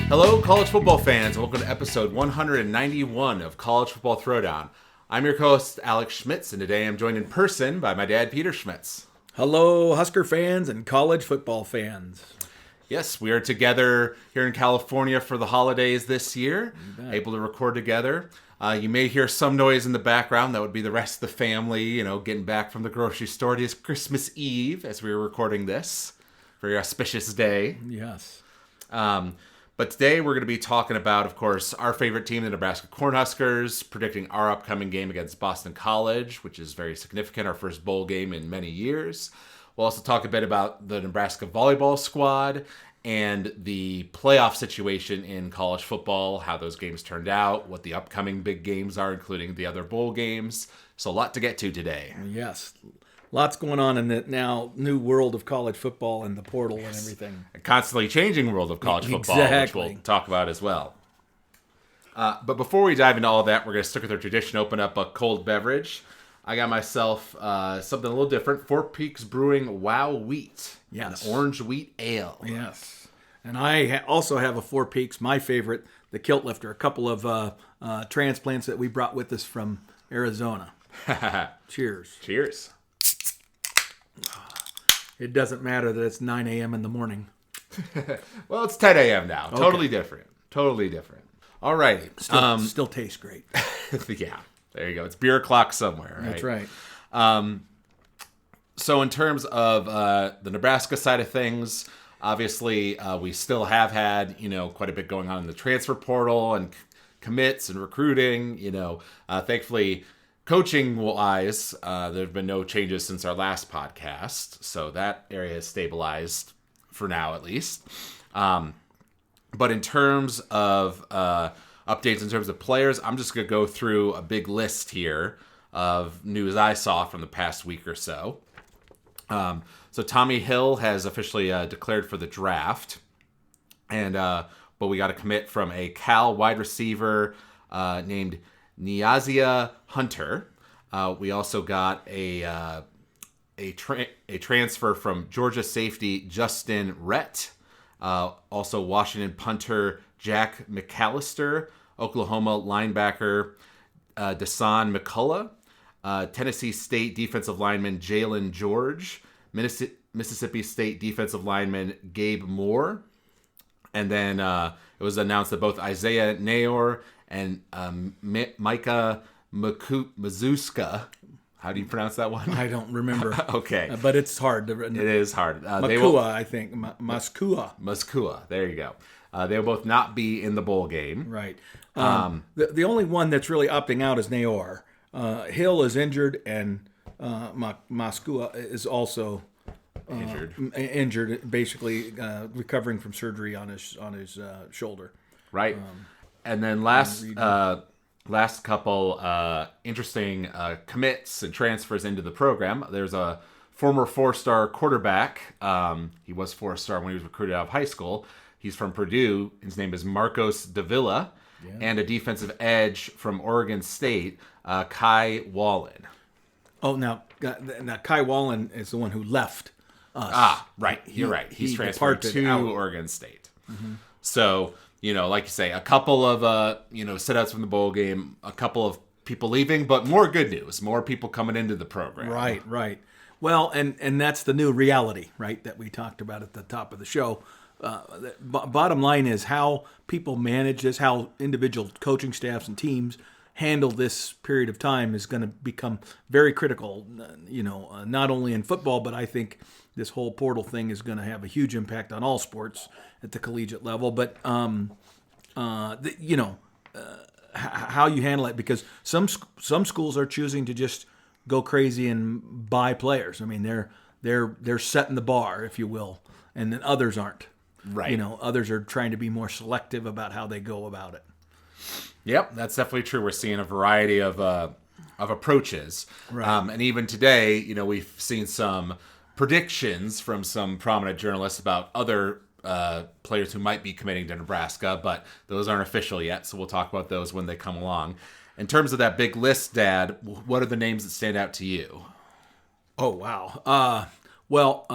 Hello, college football fans. Welcome to episode 191 of College Football Throwdown. I'm your co-host, Alex Schmitz, and today I'm joined in person by my dad, Peter Schmitz. Hello, Husker fans and college football fans. Yes, we are together here in California for the holidays this year, able to record together. You may hear some noise in the background. That would be the rest of the family, getting back from the grocery store. It is Christmas Eve as we are recording this. Very auspicious day. Yes. But today we're going to be talking about, of course, our favorite team, the Nebraska Cornhuskers, predicting our upcoming game against Boston College, which is very significant, our first bowl game in many years. We'll also talk a bit about the Nebraska volleyball squad and the playoff situation in college football, how those games turned out, what the upcoming big games are, including the other bowl games. So a lot to get to today. Yes. Lots going on in the now new world of college football and the portal and everything. A constantly changing world of college football, which we'll talk about as well. But before we dive into all of that, we're going to stick with our tradition, open up a cold beverage. I got myself something a little different, Four Peaks Brewing Wow Wheat. Yes. An orange wheat ale. Yes. And I also have a Four Peaks, my favorite, the Kilt Lifter, a couple of transplants that we brought with us from Arizona. Cheers. Cheers. It doesn't matter that it's 9 a.m. in the morning. Well, it's 10 a.m. now. Okay. Totally different. All right. Still tastes great. Yeah. There you go. It's beer o'clock somewhere, right? That's right. So in terms of the Nebraska side of things, obviously we still have had, quite a bit going on in the transfer portal and commits and recruiting. Thankfully, coaching-wise, there have been no changes since our last podcast, so that area has stabilized for now, at least. But in terms of updates in terms of players, I'm just going to go through a big list here of news I saw from the past week or so. So Tommy Hill has officially declared for the draft, but we got a commit from a Cal wide receiver named Niazia Hunter. We also got a transfer from Georgia safety Justin Rhett. Also Washington punter Jack McAllister. Oklahoma linebacker Dasan McCullough. Tennessee State defensive lineman Jalen George. Mississippi State defensive lineman Gabe Moore. And then it was announced that both Isaiah Nayor and Micah Mazuska, how do you pronounce that one? I don't remember. Okay. But it's hard. It is hard. I think. Maskua. There you go. They will both not be in the bowl game. Right. The only one that's really opting out is Nayor. Hill is injured, and Maskua is also injured, basically recovering from surgery on his shoulder. Right. And then last couple interesting commits and transfers into the program. There's a former four-star quarterback. He was four-star when he was recruited out of high school. He's from Purdue. His name is Marcos Davila. Yeah. And a defensive edge from Oregon State, Kai Wallen. Oh, now Kai Wallen is the one who left us. Ah, right. You're right. He's transferred to Oregon State. Mm-hmm. So, like you say, a couple of, sit-outs from the bowl game, a couple of people leaving, but more good news, more people coming into the program. Right. Well, and that's the new reality, right, that we talked about at the top of the show. Bottom line is how people manage this, how individual coaching staffs and teams handle this period of time is going to become very critical, not only in football, but I think this whole portal thing is going to have a huge impact on all sports at the collegiate level. But, how you handle it, because some schools are choosing to just go crazy and buy players. I mean, they're setting the bar, if you will, and then others aren't. Right. Others are trying to be more selective about how they go about it. Yep, that's definitely true. We're seeing a variety of approaches. Right. And even today, we've seen some predictions from some prominent journalists about other players who might be committing to Nebraska, but those aren't official yet, so we'll talk about those when they come along. In terms of that big list, Dad, what are the names that stand out to you? Oh, wow. Well,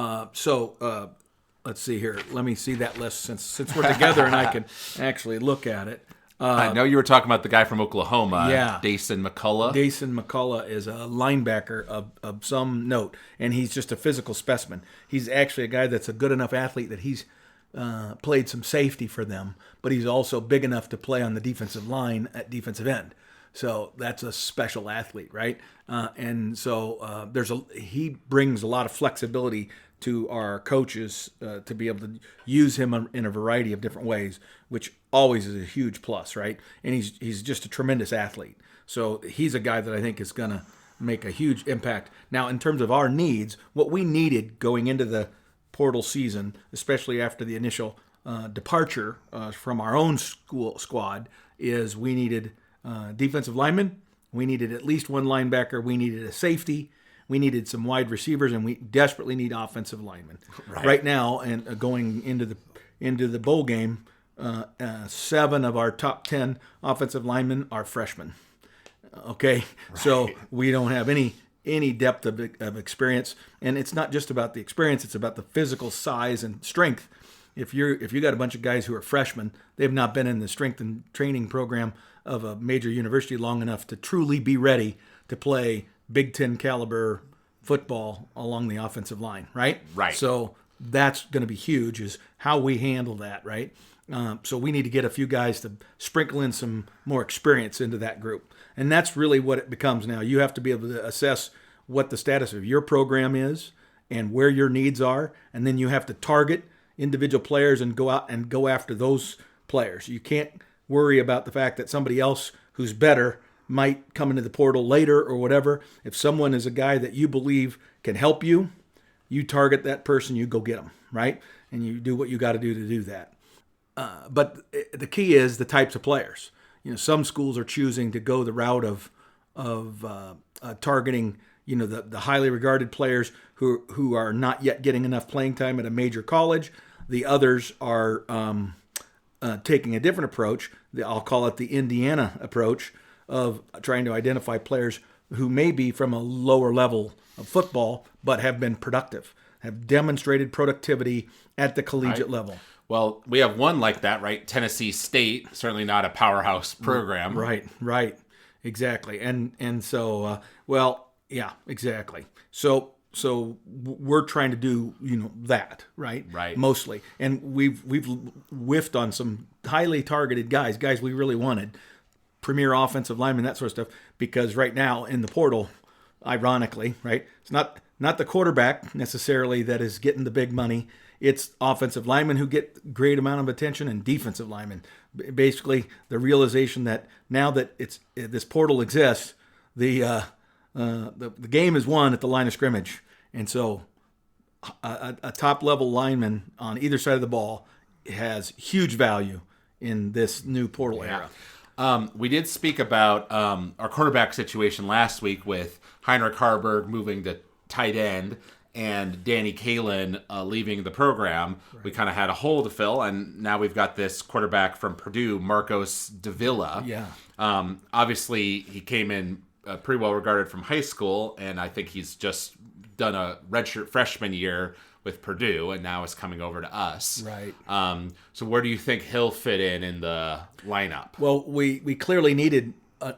let's see here. Let me see that list since we're together and I can actually look at it. I know you were talking about the guy from Oklahoma, Yeah. Dason McCullough. Dason McCullough is a linebacker of some note, and he's just a physical specimen. He's actually a guy that's a good enough athlete that he's played some safety for them, but he's also big enough to play on the defensive line at defensive end. So that's a special athlete, right? And so he brings a lot of flexibility to our coaches to be able to use him in a variety of different ways, which always is a huge plus, right? And he's just a tremendous athlete. So he's a guy that I think is going to make a huge impact. Now, in terms of our needs, what we needed going into the portal season, especially after the initial departure from our own school squad, is we needed defensive linemen, we needed at least one linebacker, we needed a safety, we needed some wide receivers, and we desperately need offensive linemen. Right now, and going into the bowl game, 7 of our top 10 offensive linemen are freshmen. Okay, right. So we don't have any depth of experience, and it's not just about the experience; it's about the physical size and strength. If you got a bunch of guys who are freshmen, they've not been in the strength and training program of a major university long enough to truly be ready to play Big Ten caliber football along the offensive line, right? Right. So that's going to be huge, is how we handle that, right? So we need to get a few guys to sprinkle in some more experience into that group. And that's really what it becomes now. You have to be able to assess what the status of your program is and where your needs are, and then you have to target individual players and go out and go after those players. You can't worry about the fact that somebody else who's better might come into the portal later or whatever. If someone is a guy that you believe can help you, you target that person, you go get them, right? And you do what you got to do that. But the key is the types of players. Some schools are choosing to go the route of targeting, the highly regarded players who are not yet getting enough playing time at a major college. The others are taking a different approach. I'll call it the Indiana approach of trying to identify players who may be from a lower level of football but have been productive, have demonstrated productivity at the collegiate level. Well, we have one like that, right? Tennessee State, certainly not a powerhouse program. Right. Exactly. And so, yeah, exactly. So we're trying to do, that, right? Right. Mostly. And we've whiffed on some highly targeted guys we really wanted, premier offensive linemen, that sort of stuff, because right now in the portal, ironically, right, it's not the quarterback necessarily that is getting the big money. It's offensive linemen who get great amount of attention and defensive linemen. Basically, the realization that now that this portal exists, the game is won at the line of scrimmage, and so a top level lineman on either side of the ball has huge value in this new portal era. We did speak about our quarterback situation last week with Heinrich Harburg moving to tight end and Danny Kalin leaving the program. Right. We kind of had a hole to fill, and now we've got this quarterback from Purdue, Marcos Davila. Yeah. Obviously, he came in pretty well regarded from high school, and I think he's just done a redshirt freshman year with Purdue, and now is coming over to us. Right. So where do you think he'll fit in the lineup? Well, we clearly needed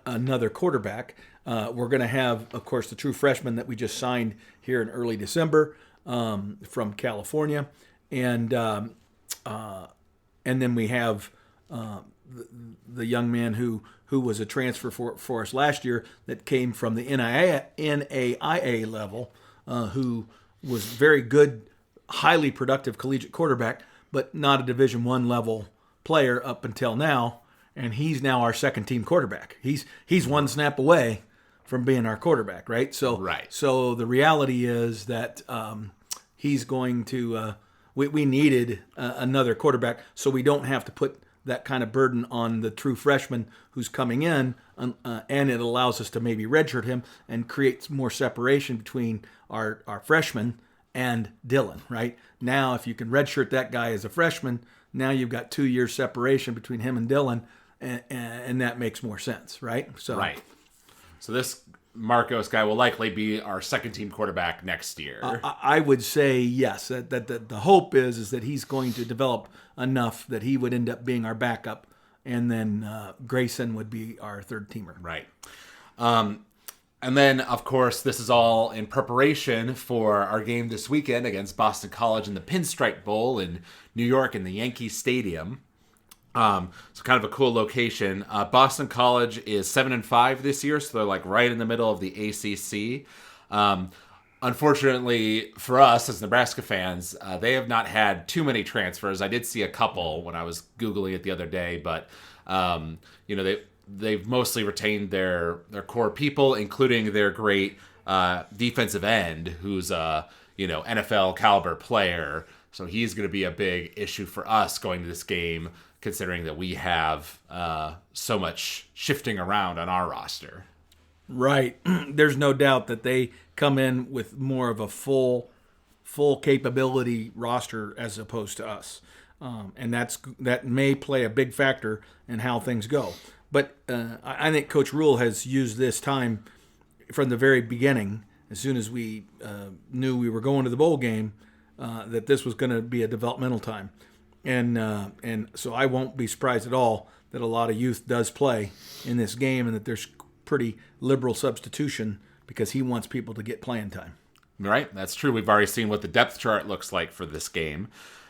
another quarterback. We're going to have, of course, the true freshman that we just signed here in early December from California, and then we have the young man who was a transfer for us last year that came from the NAIA level, who was very good, highly productive collegiate quarterback, but not a Division I level player up until now, and he's now our second team quarterback. He's one snap away from being our quarterback, right? So, right. So the reality is that he's going to. We needed another quarterback, so we don't have to put that kind of burden on the true freshman who's coming in, and it allows us to maybe redshirt him and create more separation between our freshmen and Dylan, right? Now, if you can redshirt that guy as a freshman, now you've got 2 years separation between him and Dylan, and that makes more sense, right? Right. So this Marcos guy will likely be our second-team quarterback next year. I would say yes. That the hope is that he's going to develop enough that he would end up being our backup, and then Grayson would be our third-teamer. Right. And then, of course, this is all in preparation for our game this weekend against Boston College in the Pinstripe Bowl in New York in the Yankee Stadium. So kind of a cool location. Boston College is 7-5 this year, so they're like right in the middle of the ACC. Unfortunately for us as Nebraska fans, they have not had too many transfers. I did see a couple when I was Googling it the other day, but they've mostly retained their core people, including their great defensive end, who's a NFL caliber player. So he's going to be a big issue for us going to this game, considering that we have so much shifting around on our roster. Right. There's no doubt that they come in with more of a full capability roster as opposed to us. And that may play a big factor in how things go. But I think Coach Rule has used this time from the very beginning, as soon as we knew we were going to the bowl game, that this was going to be a developmental time. And so I won't be surprised at all that a lot of youth does play in this game and that there's pretty liberal substitution because he wants people to get playing time. Right, that's true. We've already seen what the depth chart looks like for this game.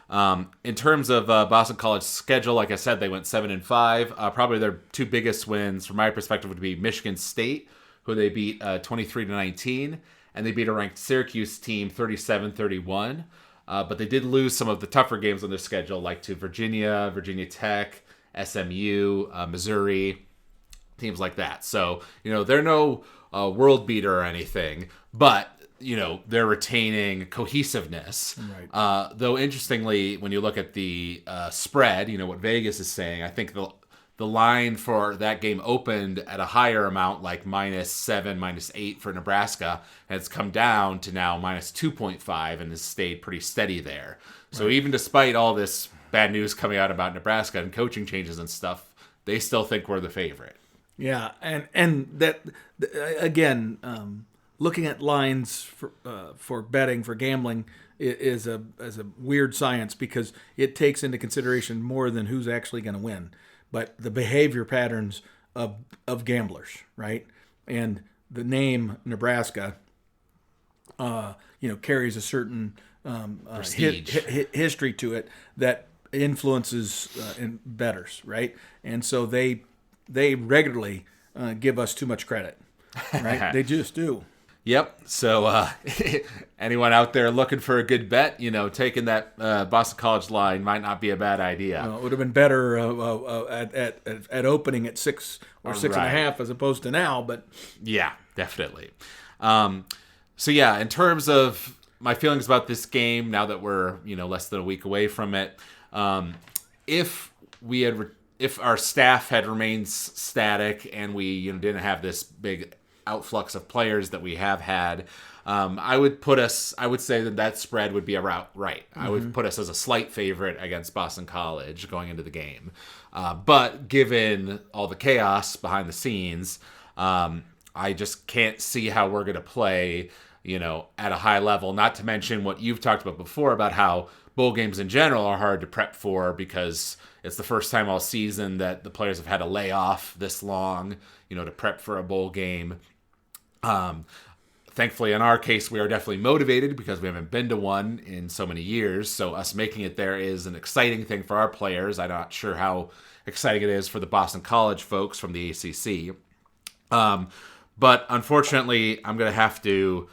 In terms of Boston College's schedule, like I said, they went 7-5. Probably their two biggest wins, from my perspective, would be Michigan State, who they beat 23-19, and they beat a ranked Syracuse team 37-31. But they did lose some of the tougher games on their schedule, like to Virginia, Virginia Tech, SMU, Missouri, teams like that. So, they're no world beater or anything, but, they're retaining cohesiveness. Right. Though, interestingly, when you look at the spread, what Vegas is saying, I think the line for that game opened at a higher amount, like -7, -8 for Nebraska, and it's come down to now -2.5 and has stayed pretty steady there. So even despite all this bad news coming out about Nebraska and coaching changes and stuff, they still think we're the favorite. Yeah, and that again, looking at lines for betting, for gambling, is a weird science because it takes into consideration more than who's actually going to win, but the behavior patterns of gamblers, right? And the name Nebraska, carries a certain history to it that influences in bettors, right? And so they regularly give us too much credit, right? They just do. Yep. So anyone out there looking for a good bet, taking that Boston College line might not be a bad idea. It would have been better at opening at 6 or 6.5 as opposed to now, but yeah, definitely. So yeah, in terms of my feelings about this game, now that we're less than a week away from it, if our staff had remained static and we didn't have this big outflux of players that we have had, I would say that spread would be about right. Mm-hmm. I would put us as a slight favorite against Boston College going into the game. But given all the chaos behind the scenes, I just can't see how we're going to play, at a high level, not to mention what you've talked about before about how bowl games in general are hard to prep for because it's the first time all season that the players have had to lay off this long, to prep for a bowl game. Thankfully, in our case, we are definitely motivated because we haven't been to one in so many years. So us making it there is an exciting thing for our players. I'm not sure how exciting it is for the Boston College folks from the ACC. But unfortunately, I'm going to have to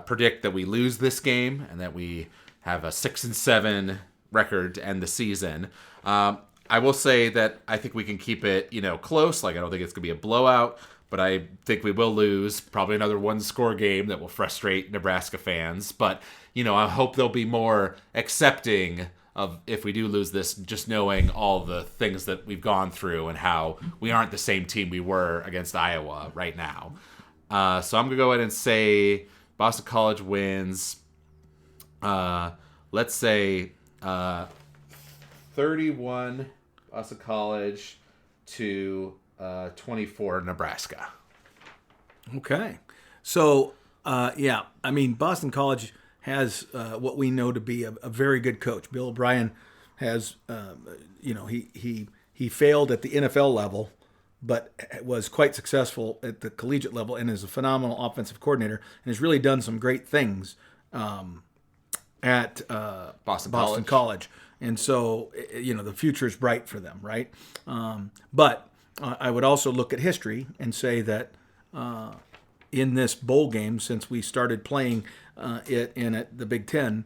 predict that we lose this game and that we have a 6-7 record to end the season. I will say that I think we can keep it, close. Like, I don't think it's going to be a blowout, but I think we will lose probably another one-score game that will frustrate Nebraska fans. But, I hope they'll be more accepting of if we do lose this, just knowing all the things that we've gone through and how we aren't the same team we were against Iowa right now. So I'm going to go ahead and say Boston College wins, let's say 31 Boston College to 24 Nebraska. Okay. So, yeah, I mean, Boston College has what we know to be a very good coach. Bill O'Brien has, he failed at the NFL level, but was quite successful at the collegiate level and is a phenomenal offensive coordinator and has really done some great things at Boston College. And so, the future is bright for them, right? But I would also look at history and say that in this bowl game, since we started playing it in at the Big Ten,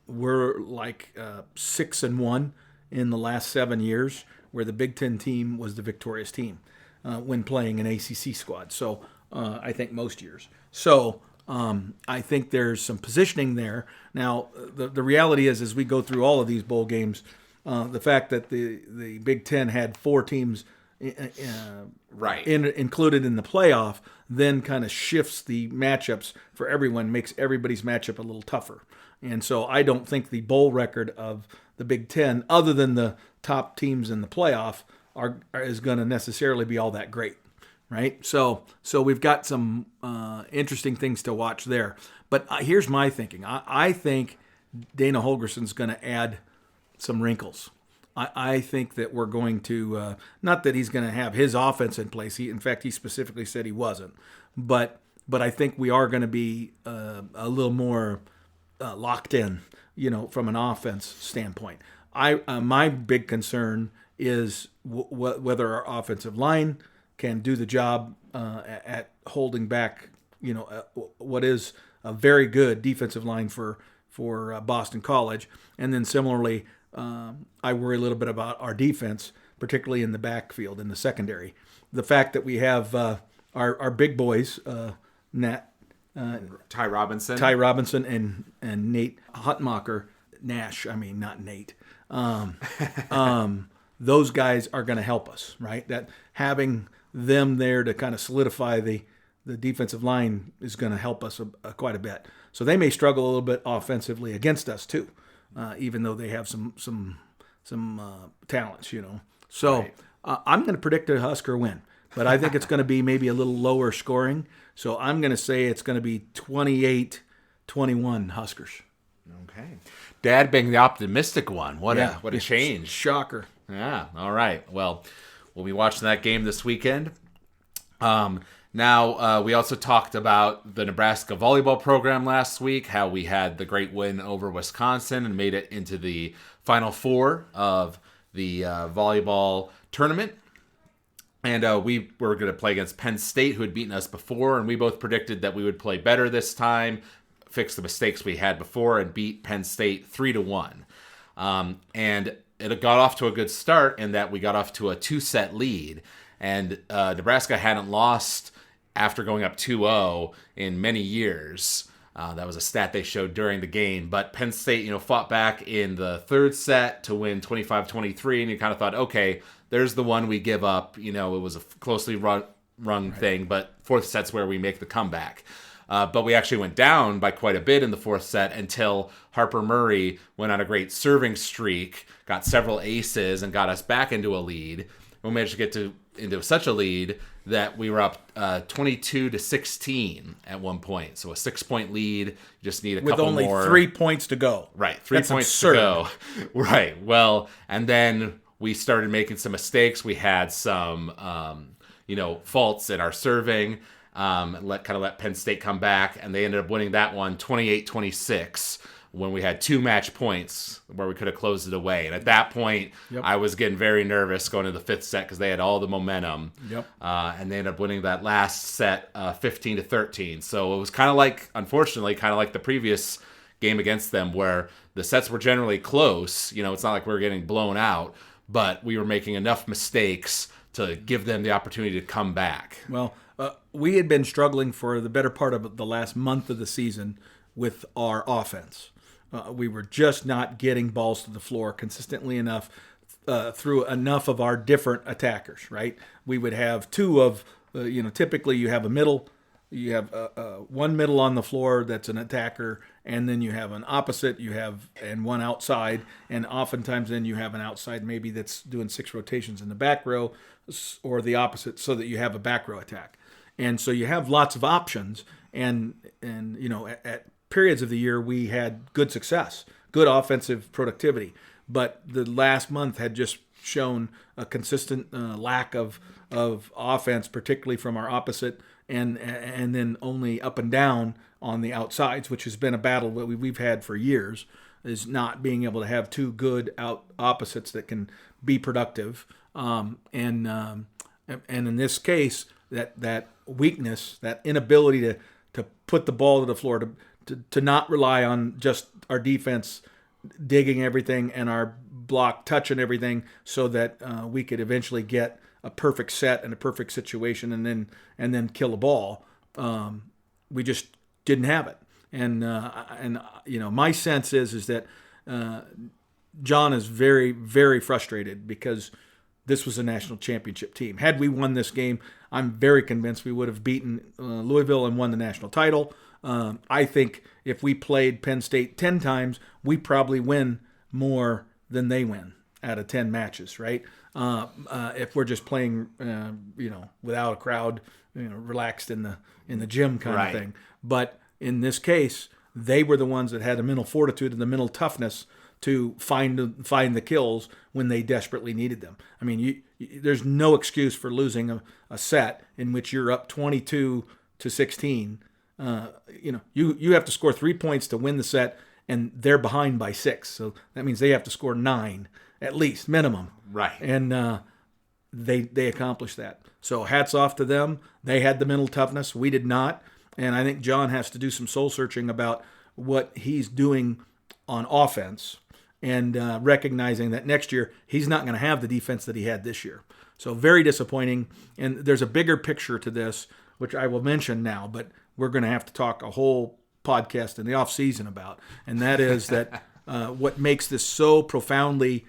we're like 6-1 in the last 7 years, where the Big Ten team was the victorious team when playing an ACC squad. So I think most years. So I think there's some positioning there. Now, the reality is, as we go through all of these bowl games, the fact that the Big Ten had 4 teams included in the playoff then kind of shifts the matchups for everyone, makes everybody's matchup a little tougher. And so I don't think the bowl record of the Big Ten, other than the top teams in the playoff, is going to necessarily be all that great, right? So we've got some interesting things to watch there. But here's my thinking. I think Dana Holgerson's going to add some wrinkles. I think that we're going to, not that he's going to have his offense in place. In fact, he specifically said he wasn't. But I think we are going to be a little more locked in, from an offense standpoint. My big concern is whether our offensive line can do the job at holding back, what is a very good defensive line for Boston College. And then similarly, I worry a little bit about our defense, particularly in the backfield, in the secondary. The fact that we have our big boys, Ty Robinson and Nate Hutmacher, not Nate. Those guys are going to help us, right? That having them there to kind of solidify the defensive line is going to help us quite a bit. So they may struggle a little bit offensively against us too, even though they have some talents, So right. I'm going to predict a Husker win, but I think it's going to be maybe a little lower scoring. So I'm going to say it's going to be 28-21 Huskers. Okay. Dad being the optimistic one. What a change. Shocker. Yeah. All right. Well, we'll be watching that game this weekend. Now, we also talked about the Nebraska volleyball program last week, how we had the great win over Wisconsin and made it into the Final Four of the volleyball tournament. And we were going to play against Penn State, who had beaten us before, and we both predicted that we would play better this time, fix the mistakes we had before, and beat Penn State 3-1. And it got off to a good start in that we got off to a 2-set lead. And Nebraska hadn't lost after going up 2-0 in many years. That was a stat they showed during the game. But Penn State, fought back in the third set to win 25-23, and you kind of thought, okay, there's the one we give up. It was a closely run thing, but fourth set's where we make the comeback. But we actually went down by quite a bit in the fourth set until Harper Murray went on a great serving streak, got several aces, and got us back into a lead. We managed to get into such a lead that we were up 22-16 at one point. So a 6-point lead. You just need a couple more. With only 3 points to go. Right, 3 points absurd. To go. Right. Well, and then we started making some mistakes. We had some, faults in our serving. Let Penn State come back, and they ended up winning that one 28-26 when we had 2 match points where we could have closed it away. And at that point, I was getting very nervous going to the fifth set because they had all the momentum. And they ended up winning that last set 15-13. So it was unfortunately, like the previous game against them where the sets were generally close. It's not like we were getting blown out, but we were making enough mistakes to give them the opportunity to come back. Well, we had been struggling for the better part of the last month of the season with our offense. We were just not getting balls to the floor consistently enough through enough of our different attackers, right? We would have 2 of, typically you have a middle, you have one middle on the floor that's an attacker, and then you have an opposite, and one outside, and oftentimes then you have an outside maybe that's doing 6 rotations in the back row, or the opposite, so that you have a back row attack. And so you have lots of options. And at periods of the year, we had good success, good offensive productivity. But the last month had just shown a consistent lack of offense, particularly from our opposite, and then only up and down on the outsides, which has been a battle that we've had for years, is not being able to have two good opposites that can be productive. And in this case, that weakness, that inability to put the ball to the floor, to not rely on just our defense digging everything and our block touching everything, so that we could eventually get a perfect set and a perfect situation, and then kill a ball. We just didn't have it, and my sense is that John is very, very frustrated because this was a national championship team. Had we won this game, I'm very convinced we would have beaten Louisville and won the national title. I think if we played Penn State 10 times, we probably win more than they win out of 10 matches, right? If we're just playing, without a crowd, relaxed in the gym kind of thing. But in this case, they were the ones that had the mental fortitude and the mental toughness to find the kills when they desperately needed them. I mean, there's no excuse for losing a set in which you're up 22-16. You have to score 3 points to win the set, and they're behind by 6. So that means they have to score 9 at least, minimum. Right. And they accomplished that. So hats off to them. They had the mental toughness. We did not. And I think John has to do some soul searching about what he's doing on offense, and recognizing that next year he's not going to have the defense that he had this year. So very disappointing. And there's a bigger picture to this, which I will mention now, but we're going to have to talk a whole podcast in the off season about. And that is that what makes this so profoundly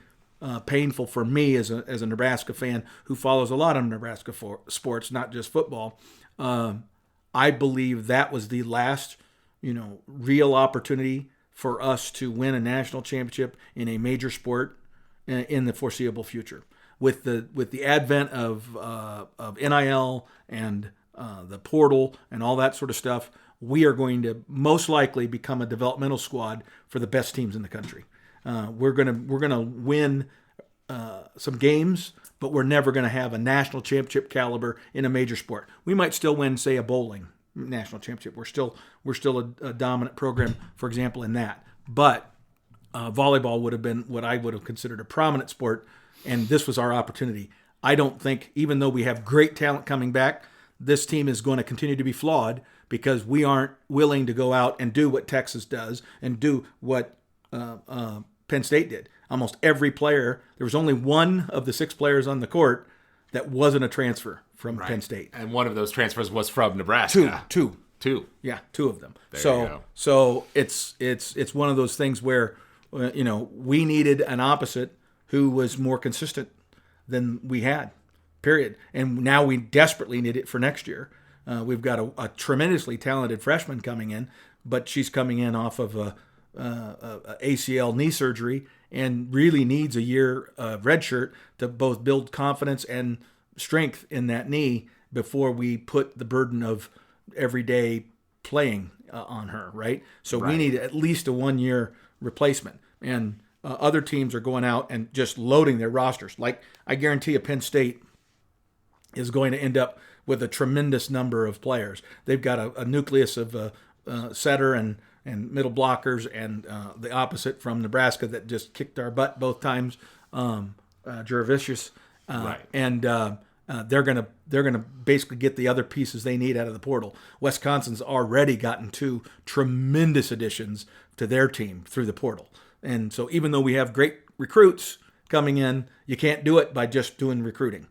painful for me as a Nebraska fan who follows a lot of Nebraska sports, not just football. I believe that was the last, real opportunity for us to win a national championship in a major sport in the foreseeable future. With the advent of NIL and the portal and all that sort of stuff, we are going to most likely become a developmental squad for the best teams in the country. We're gonna win some games, but we're never going to have a national championship caliber in a major sport. We might still win, say, a bowling national championship. We're still a dominant program, for example, in that. But volleyball would have been what I would have considered a prominent sport, and this was our opportunity. I don't think, even though we have great talent coming back, this team is going to continue to be flawed because we aren't willing to go out and do what Texas does and do what Penn State did. Almost every player, there was only one of the 6 players on the court that wasn't a transfer from Penn State. And one of those transfers was from Nebraska. Two. Yeah, 2 of them. So it's one of those things where we needed an opposite who was more consistent than we had. Period. And now we desperately need it for next year. We've got a tremendously talented freshman coming in, but she's coming in off of a ACL knee surgery and really needs a year redshirt to both build confidence and strength in that knee before we put the burden of everyday playing on her, right? So we need at least a 1-year replacement. And other teams are going out and just loading their rosters. Like, I guarantee you Penn State is going to end up with a tremendous number of players. They've got a nucleus of setter and middle blockers, and the opposite from Nebraska that just kicked our butt both times, Jurevicius. And they're gonna basically get the other pieces they need out of the portal. Wisconsin's already gotten 2 tremendous additions to their team through the portal. And so even though we have great recruits coming in, you can't do it by just doing recruiting,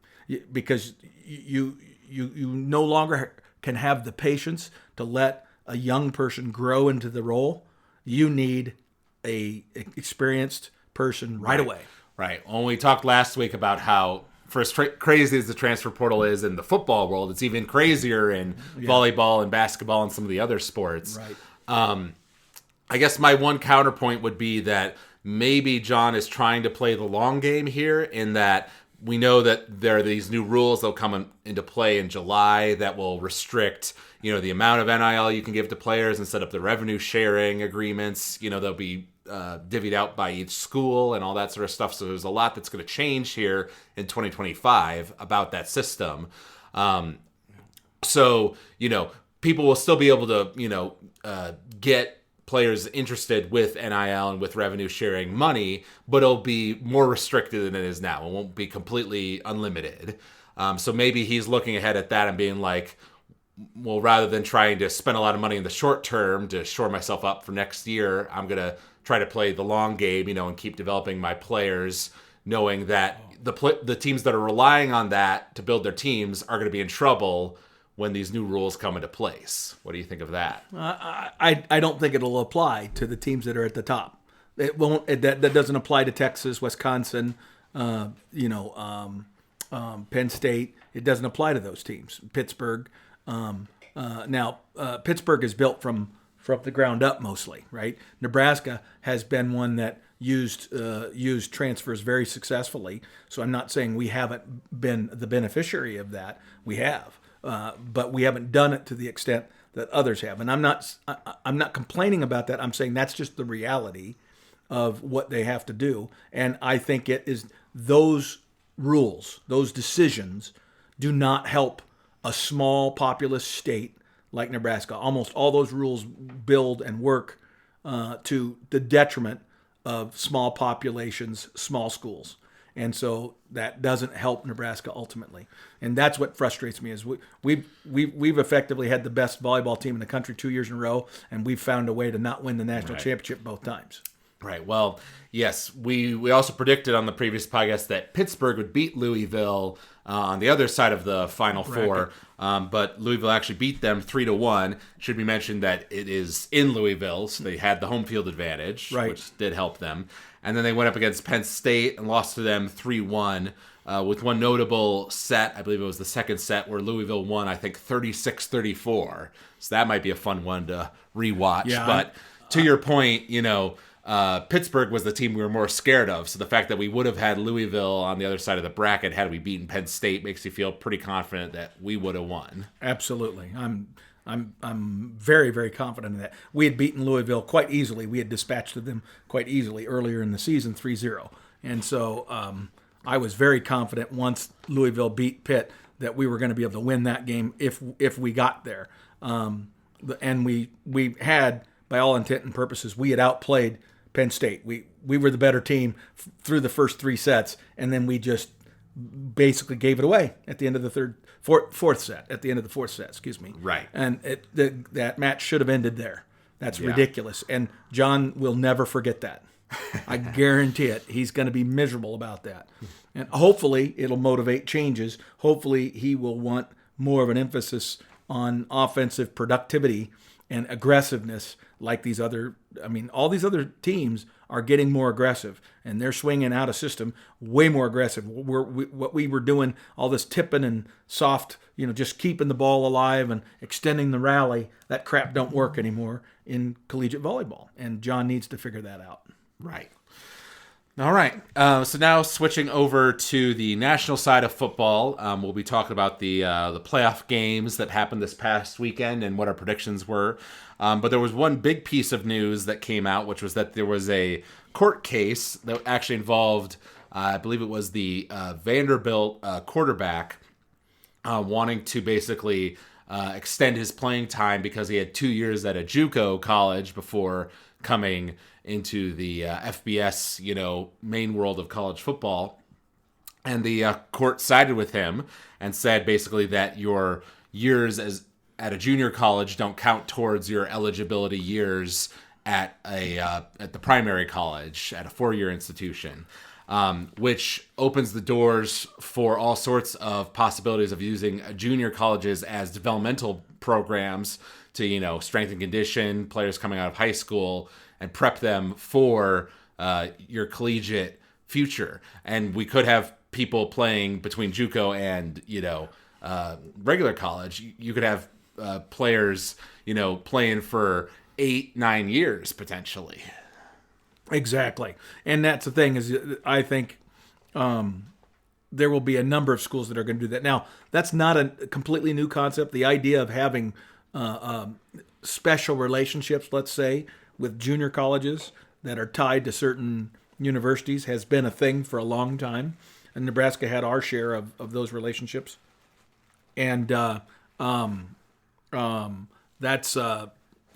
because you no longer can have the patience to let a young person grow into the role. You need a experienced person right away. Right. Well, we talked last week about how, for as crazy as the transfer portal is in the football world, it's even crazier in volleyball and basketball and some of the other sports. Right. I guess my one counterpoint would be that maybe John is trying to play the long game here, in that we know that there are these new rules that'll come into play in July that will restrict, the amount of NIL you can give to players and set up the revenue sharing agreements. They'll be divvied out by each school and all that sort of stuff. So there's a lot that's going to change here in 2025 about that system. So, people will still be able to, get players interested with NIL and with revenue sharing money, but it'll be more restricted than it is now. It won't be completely unlimited. So maybe he's looking ahead at that and being like, well, rather than trying to spend a lot of money in the short term to shore myself up for next year, I'm going to try to play the long game, and keep developing my players, knowing that the teams that are relying on that to build their teams are going to be in trouble when these new rules come into place. What do you think of that? I don't think it'll apply to the teams that are at the top. It won't. That doesn't apply to Texas, Wisconsin, Penn State. It doesn't apply to those teams. Pittsburgh. Now, Pittsburgh is built from the ground up mostly, right? Nebraska has been one that used transfers very successfmsuccessfully. So I'm not saying we haven't been the beneficiary of that. We have. But we haven't done it to the extent that others have, and I'm not complaining about that. I'm saying that's just the reality of what they have to do, and I think it is those rules, those decisions, do not help a small populous state like Nebraska. Almost all those rules build and work to the detriment of small populations, small schools. And so that doesn't help Nebraska ultimately, and that's what frustrates me. Is we've effectively had the best volleyball team in the country 2 years in a row, and we've found a way to not win the national championship both times. Right. Well, yes, we also predicted on the previous podcast that Pittsburgh would beat Louisville on the other side of the Final Four, but Louisville actually beat them 3-1. Should be mentioned that it is in Louisville, so they had the home field advantage, which did help them. And then they went up against Penn State and lost to them 3-1 with one notable set. I believe it was the second set where Louisville won, I think, 36-34. So that might be a fun one to rewatch. Yeah, but to your point, Pittsburgh was the team we were more scared of. So the fact that we would have had Louisville on the other side of the bracket had we beaten Penn State makes you feel pretty confident that we would have won. Absolutely. I'm very, very confident in that. We had beaten Louisville quite easily. We had dispatched them quite easily earlier in the season, 3-0. And so I was very confident once Louisville beat Pitt that we were going to be able to win that game if we got there. And we had, by all intent and purposes, we had outplayed Penn State. We were the better team through the first three sets, and then we just basically gave it away at the end of the fourth set. At the end of the fourth set, excuse me. Right. And that match should have ended there. That's ridiculous. And John will never forget that. I guarantee it. He's going to be miserable about that. And hopefully it'll motivate changes. Hopefully he will want more of an emphasis on offensive productivity and aggressiveness like these other, all these other teams are getting more aggressive, and they're swinging out a system way more aggressive. What we were doing, all this tipping and soft, just keeping the ball alive and extending the rally, that crap don't work anymore in collegiate volleyball, and John needs to figure that out. Right. All right. So now switching over to the national side of football, we'll be talking about the playoff games that happened this past weekend and what our predictions were. But there was one big piece of news that came out, which was that there was a court case that actually involved, I believe it was the Vanderbilt quarterback wanting to basically extend his playing time because he had 2 years at a JUCO college before coming into the FBS, main world of college football. And the court sided with him and said basically that your years at a junior college don't count towards your eligibility years at the primary college, at a 4-year institution, which opens the doors for all sorts of possibilities of using junior colleges as developmental programs to, strength and condition players coming out of high school and prep them for your collegiate future. And we could have people playing between JUCO and, regular college. You could have players, playing for 8-9 years potentially. Exactly. And that's the thing is, I think there will be a number of schools that are going to do that. Now, that's not a completely new concept. The idea of having special relationships, let's say, with junior colleges that are tied to certain universities has been a thing for a long time. And Nebraska had our share of those relationships. And that's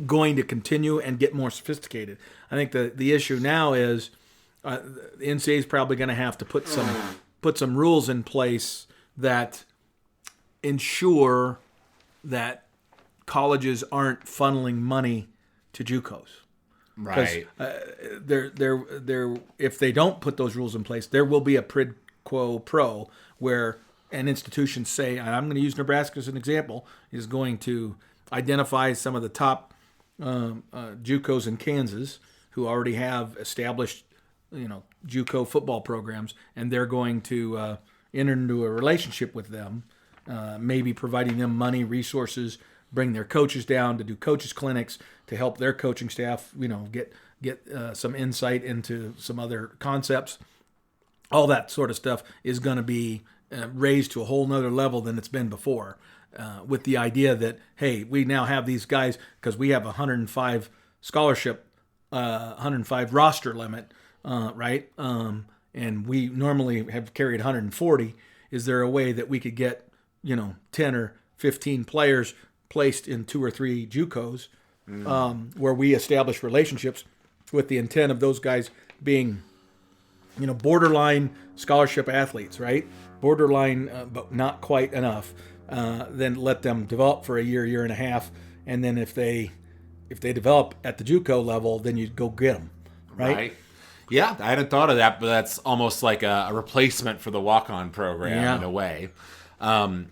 going to continue and get more sophisticated. I think the issue now is the NCAA is probably going to have to put some rules in place that ensure that colleges aren't funneling money to JUCOs. Right. If they don't put those rules in place, there will be a quid pro where an institution, say, and I'm going to use Nebraska as an example, is going to identify some of the top JUCOs in Kansas who already have established, JUCO football programs, and they're going to enter into a relationship with them, maybe providing them money, resources, bring their coaches down to do coaches clinics to help their coaching staff, get some insight into some other concepts. All that sort of stuff is going to be raised to a whole nother level than it's been before, with the idea that, hey, we now have these guys because we have 105 scholarship, 105 roster limit, right? And we normally have carried 140. Is there a way that we could get, 10 or 15 players placed in 2 or 3 JUCOs, where we establish relationships with the intent of those guys being, borderline scholarship athletes, right? Borderline, but not quite enough. Then let them develop for a year and a half, and then if they develop at the JUCO level, then you go get them, right? Yeah, I hadn't thought of that, but that's almost like a replacement for the walk-on program in a way. And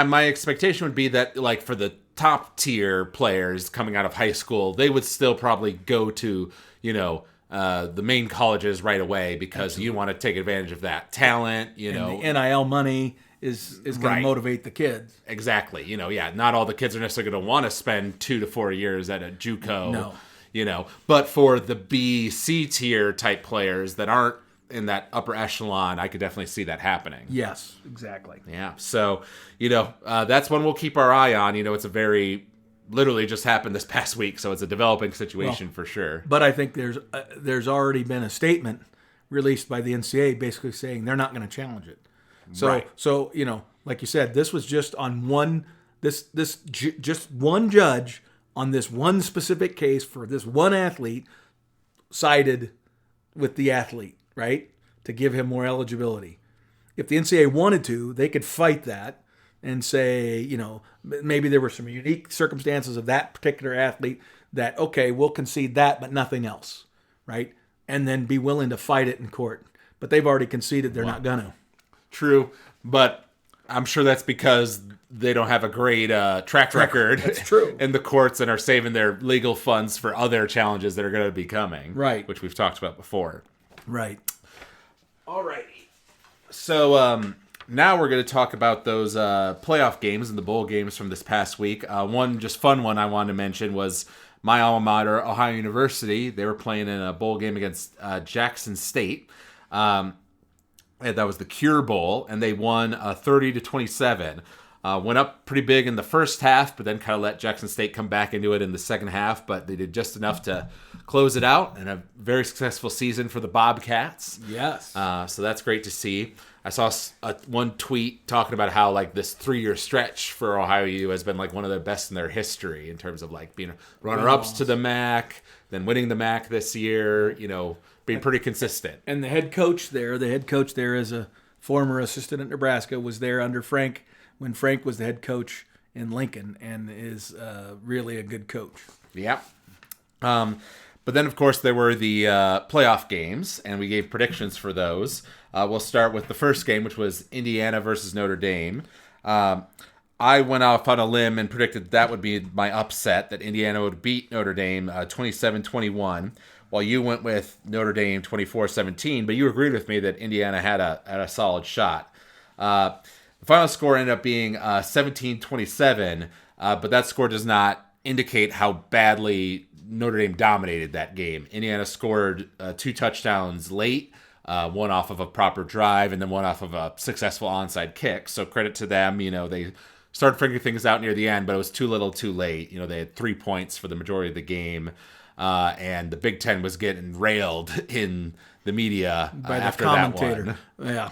my expectation would be that, like, for the top tier players coming out of high school, they would still probably go to, the main colleges right away because you want to take advantage of that talent, And the NIL money is going to motivate the kids. Exactly. Not all the kids are necessarily going to want to spend 2 to 4 years at a JUCO. No. But for the B, C tier type players that aren't in that upper echelon, I could definitely see that happening. Yes, exactly. Yeah. So, that's one we'll keep our eye on. It's a very, literally just happened this past week, so it's a developing situation for sure. But I think there's already been a statement released by the NCAA basically saying they're not going to challenge it. So like you said, this was just on one, just one judge on this one specific case for this one athlete sided with the athlete, right? To give him more eligibility. If the NCAA wanted to, they could fight that and say, maybe there were some unique circumstances of that particular athlete that, okay, we'll concede that, but nothing else, right? And then be willing to fight it in court. But they've already conceded they're not going to. True, but I'm sure that's because they don't have a great track record That's true. in the courts and are saving their legal funds for other challenges that are going to be coming. Right. Which we've talked about before. Right. All righty. So now we're going to talk about those playoff games and the bowl games from this past week. One just fun one I wanted to mention was my alma mater, Ohio University. They were playing in a bowl game against Jackson State. And that was the Cure Bowl, and they won 30-27. Went up pretty big in the first half, but then kind of let Jackson State come back into it in the second half. But they did just enough to close it out, and a very successful season for the Bobcats. Yes. So that's great to see. I saw one tweet talking about how like this 3-year stretch for Ohio U has been like one of the best in their history in terms of like being runner-ups to the MAC, then winning the MAC this year. Being pretty consistent. And the head coach there is a former assistant at Nebraska, was there under Frank when Frank was the head coach in Lincoln, and is really a good coach. Yeah. But then, of course, there were the playoff games, and we gave predictions for those. We'll start with the first game, which was Indiana versus Notre Dame. I went off on a limb and predicted that would be my upset, that Indiana would beat Notre Dame 27-21. While you went with Notre Dame 24-17, but you agreed with me that Indiana had a solid shot. The final score ended up being 17-27, but that score does not indicate how badly Notre Dame dominated that game. Indiana scored 2 touchdowns late, one off of a proper drive and then one off of a successful onside kick. So credit to them. They started figuring things out near the end, but it was too little too late. They had 3 points for the majority of the game. And the Big Ten was getting railed in the media by the after commentator. That one. Yeah.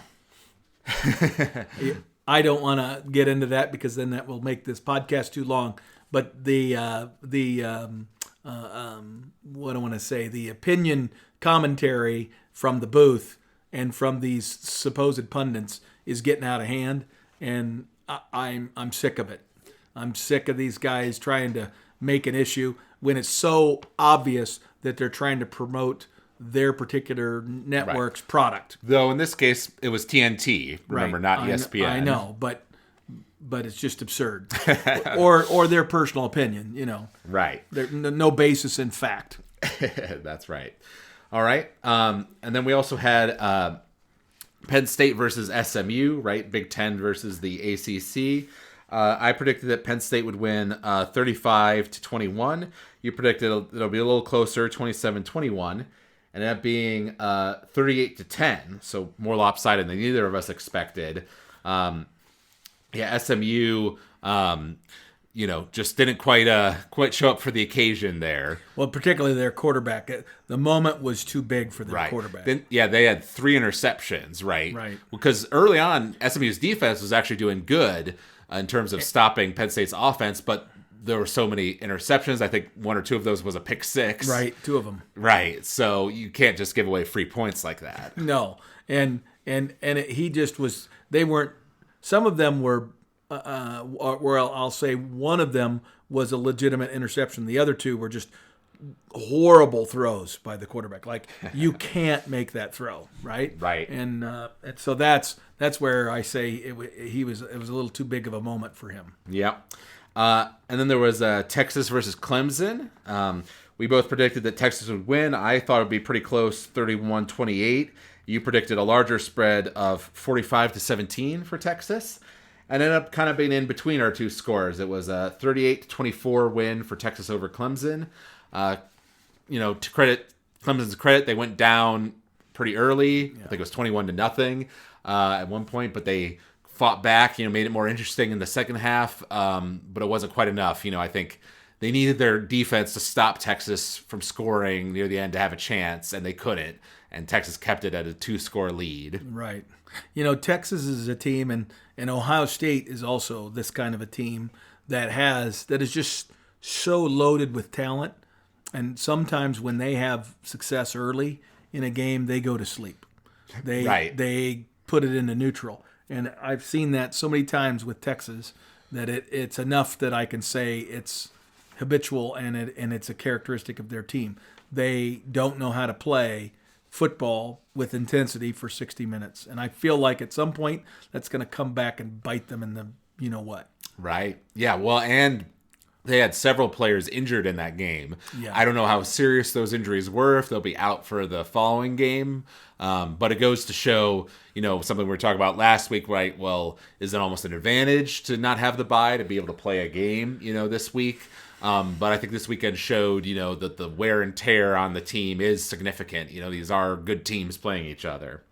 I don't want to get into that because then that will make this podcast too long. But the what I want to say, the opinion commentary from the booth and from these supposed pundits is getting out of hand, and I'm sick of it. I'm sick of these guys trying to make an issue when it's so obvious that they're trying to promote their particular network's product. Though in this case, it was TNT. Remember, not ESPN. I know, but it's just absurd. or their personal opinion, Right. There's no basis in fact. That's right. All right. And then we also had Penn State versus SMU, right? Big Ten versus the ACC. I predicted that Penn State would win 35-21. You predicted it'll be a little closer, 27-21. And that being 38-10, so more lopsided than either of us expected. SMU, just didn't quite show up for the occasion there. Well, particularly their quarterback. The moment was too big for their quarterback. Then, they had 3 interceptions, right? Right. Because early on, SMU's defense was actually doing good in terms of stopping Penn State's offense, but there were so many interceptions. I think 1 or 2 of those was a pick 6. Right, 2 of them. Right. So you can't just give away free points like that. No. He just was. They weren't. Some of them were. I'll say one of them was a legitimate interception. The other 2 were just horrible throws by the quarterback. Like you can't make that throw, right? Right. And so that's where I say it was a little too big of a moment for him. Yeah. And then there was Texas versus Clemson. We both predicted that Texas would win. I thought it would be pretty close, 31-28. You predicted a larger spread of 45-17 for Texas. And ended up kind of being in between our 2 scores. It was a 38-24 win for Texas over Clemson. To credit Clemson's credit, they went down pretty early. Yeah. I think it was 21-0 at one point, but they fought back, made it more interesting in the second half, but it wasn't quite enough. I think they needed their defense to stop Texas from scoring near the end to have a chance, and they couldn't. And Texas kept it at a 2-score lead. Right. Texas is a team, and Ohio State is also this kind of a team that is just so loaded with talent. And sometimes when they have success early in a game, they go to sleep. They put it into neutral. And I've seen that so many times with Texas that it's enough that I can say it's habitual and it's a characteristic of their team. They don't know how to play football with intensity for 60 minutes. And I feel like at some point that's going to come back and bite them in the what. Right. Yeah, well, and they had several players injured in that game. Yeah. I don't know how serious those injuries were, if they'll be out for the following game. But it goes to show, something we were talking about last week, right? Well, is it almost an advantage to not have the bye, to be able to play a game, this week? But I think this weekend showed, that the wear and tear on the team is significant. These are good teams playing each other.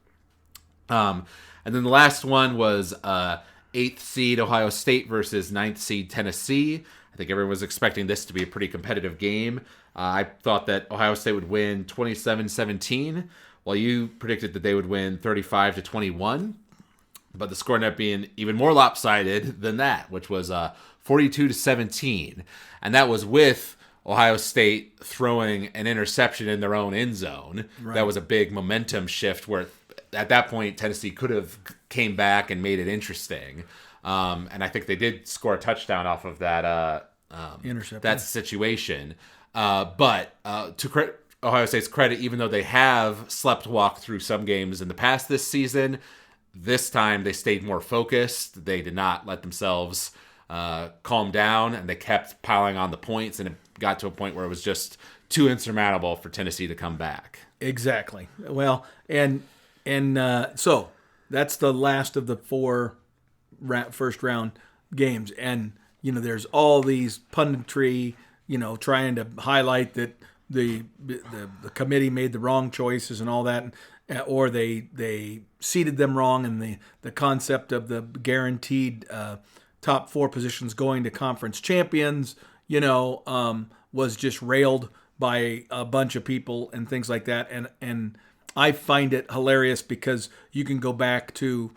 And then the last one was 8th seed Ohio State versus 9th seed Tennessee. I think everyone was expecting this to be a pretty competitive game. I thought that Ohio State would win 27-17, while you predicted that they would win 35-21. But the score ended up being even more lopsided than that, which was 42-17. And that was with Ohio State throwing an interception in their own end zone. Right. That was a big momentum shift where at that point Tennessee could have came back and made it interesting. And I think they did score a touchdown off of that interception. That situation. But to Ohio State's credit, even though they have sleptwalked through some games in the past this season, this time they stayed more focused. They did not let themselves calm down, and they kept piling on the points, and it got to a point where it was just too insurmountable for Tennessee to come back. Exactly. Well, and so that's the last of the 4 first round games, and there's all these punditry, trying to highlight that the committee made the wrong choices and all that, or they seeded them wrong, and the concept of the guaranteed top 4 positions going to conference champions, was just railed by a bunch of people and things like that. And I find it hilarious because you can go back to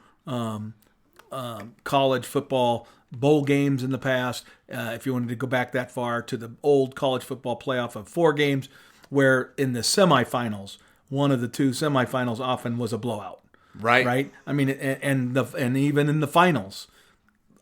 college football bowl games in the past, if you wanted to go back that far, to the old college football playoff of 4 games, where in the semifinals, one of the 2 semifinals often was a blowout. Right. I mean, and even in the finals,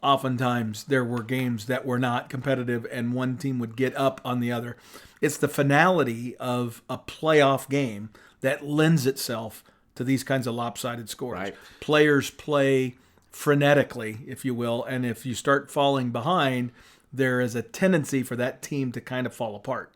oftentimes there were games that were not competitive, and one team would get up on the other. It's the finality of a playoff game that lends itself to these kinds of lopsided scores. Right. Players play frenetically, if you will, and if you start falling behind, there is a tendency for that team to kind of fall apart.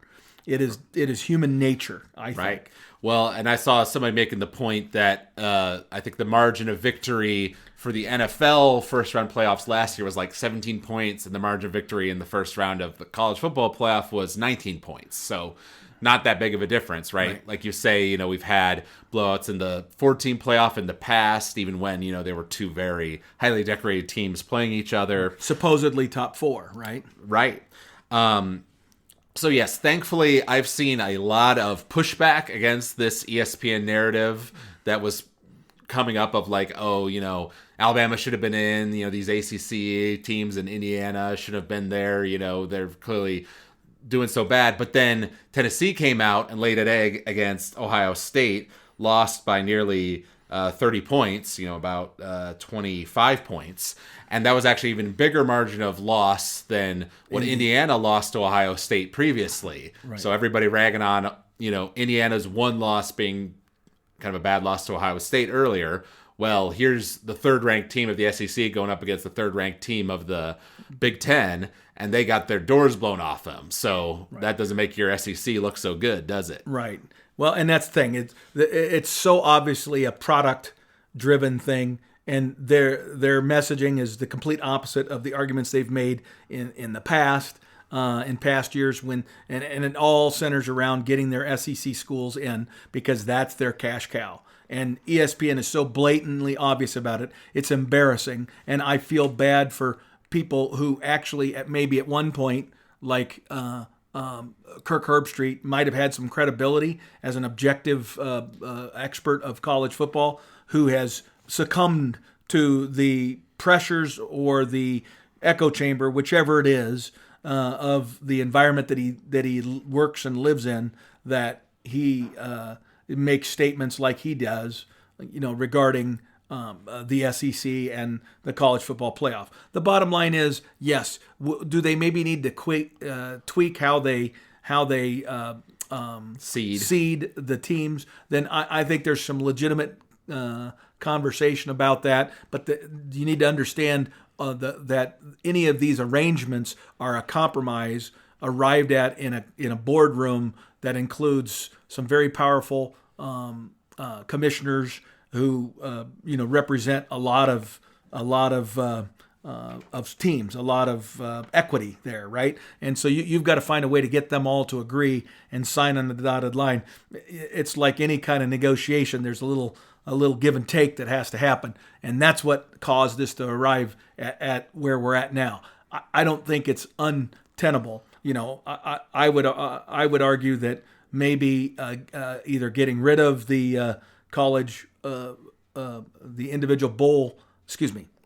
It is human nature, I think. Right. Well, and I saw somebody making the point that I think the margin of victory for the NFL first round playoffs last year was like 17 points, and the margin of victory in the first round of the college football playoff was 19 points. So not that big of a difference, right? Like you say, we've had blowouts in the 14 playoff in the past, even when, there were 2 very highly decorated teams playing each other. Supposedly top 4, right? Right. So yes, thankfully, I've seen a lot of pushback against this ESPN narrative that was coming up of like, Alabama should have been in, these ACC teams in Indiana should have been there, they're clearly doing so bad. But then Tennessee came out and laid an egg against Ohio State, lost by nearly 30 points, about 25 points. And that was actually even bigger margin of loss than what Indiana lost to Ohio State previously. Right. So everybody ragging on, Indiana's one loss being kind of a bad loss to Ohio State earlier. Well, here's the 3rd-ranked team of the SEC going up against the 3rd-ranked team of the Big Ten, and they got their doors blown off them. So that doesn't make your SEC look so good, does it? Right. Well, and that's the thing. It's so obviously a product-driven thing, and their messaging is the complete opposite of the arguments they've made in the past, in past years, and it all centers around getting their SEC schools in because that's their cash cow. And ESPN is so blatantly obvious about it. It's embarrassing, and I feel bad for people who actually, maybe at one point, like Kirk Herbstreit, might have had some credibility as an objective expert of college football, who has succumbed to the pressures or the echo chamber, whichever it is, of the environment that he works and lives in, that he makes statements like he does, regarding the SEC and the college football playoff. The bottom line is, yes, do they maybe need to tweak how they seed the teams? Then I think there's some legitimate conversation about that, but you need to understand that any of these arrangements are a compromise arrived at in a boardroom that includes some very powerful commissioners who represent a lot of teams, a lot of equity there, right? And so you've got to find a way to get them all to agree and sign on the dotted line. It's like any kind of negotiation. There's a little give and take that has to happen, and that's what caused this to arrive at where we're at now. I don't think it's untenable. I would argue that maybe either getting rid of the college, the individual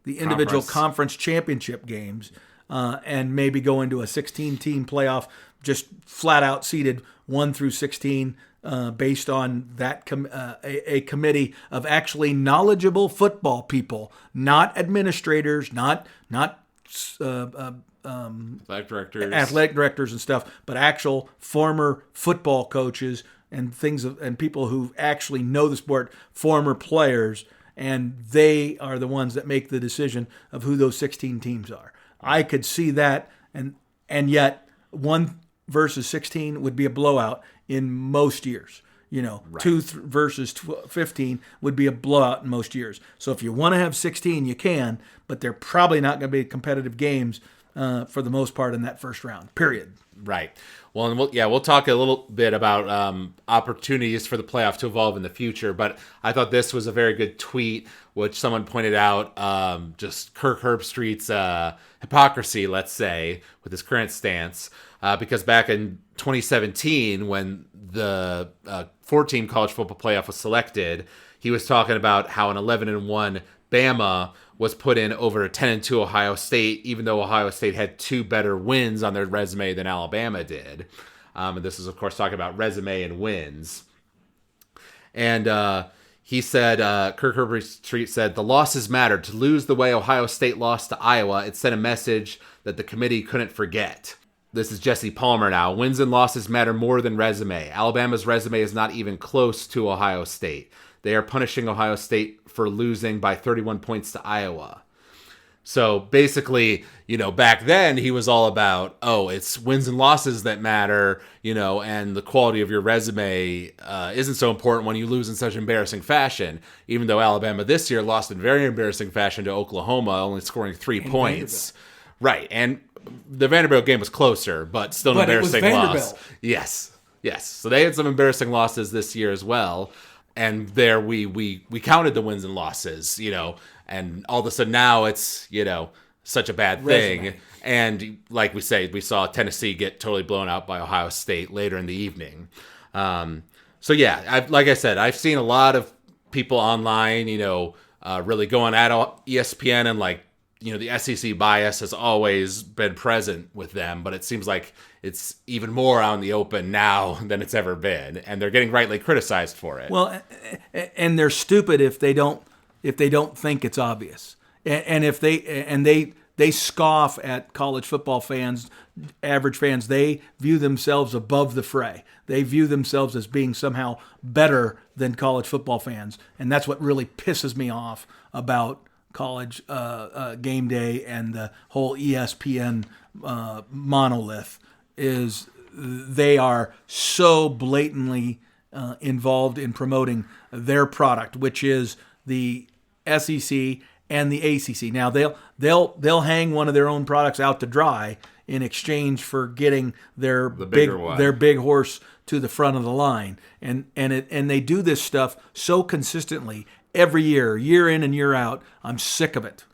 individual conference championship games, and maybe go into a 16-team playoff, just flat out seeded 1 through 16, based on that a committee of actually knowledgeable football people, not administrators, not athletic directors and stuff, but actual former football coaches and people who actually know the sport, former players, and they are the ones that make the decision of who those 16 teams are. I could see that, and yet 1 versus 16 would be a blowout in most years. Right. 2 versus 15 would be a blowout in most years. So if you want to have 16, you can, but they're probably not going to be competitive games for the most part in that first round, period. Right. Well, and we'll talk a little bit about opportunities for the playoff to evolve in the future. But I thought this was a very good tweet, which someone pointed out, just Kirk Herbstreit's hypocrisy, let's say, with his current stance. Because back in 2017, when the 4-team college football playoff was selected, he was talking about how an 11-1 Bama was put in over a 10-2 Ohio State, even though Ohio State had 2 better wins on their resume than Alabama did. And this is, of course, talking about resume and wins. And he said, Kirk Herbstreit said, the losses mattered. To lose the way Ohio State lost to Iowa, it sent a message that the committee couldn't forget. This is Jesse Palmer now. Wins and losses matter more than resume. Alabama's resume is not even close to Ohio State. They are punishing Ohio State for losing by 31 points to Iowa. So basically, back then he was all about, it's wins and losses that matter, and the quality of your resume isn't so important when you lose in such embarrassing fashion. Even though Alabama this year lost in very embarrassing fashion to Oklahoma, only scoring 3 points. Right. And the Vanderbilt game was closer, but still an embarrassing loss. Yes. So they had some embarrassing losses this year as well. And there we counted the wins and losses, and all of a sudden now it's, such a bad thing. Resume. And like we say, we saw Tennessee get totally blown out by Ohio State later in the evening. So yeah, like I said, I've seen a lot of people online, really going at ESPN and the SEC bias has always been present with them, but it seems like it's even more out in the open now than it's ever been, and they're getting rightly criticized for it. Well, and they're stupid if they don't think it's obvious, and if they scoff at college football fans, average fans. They view themselves above the fray. They view themselves as being somehow better than college football fans, and that's what really pisses me off about college game day and the whole ESPN monolith is they are so blatantly involved in promoting their product, which is the SEC and the ACC. Now they'll hang one of their own products out to dry in exchange for getting their big horse to the front of the line, and they do this stuff so consistently every year in and year out. I'm sick of it.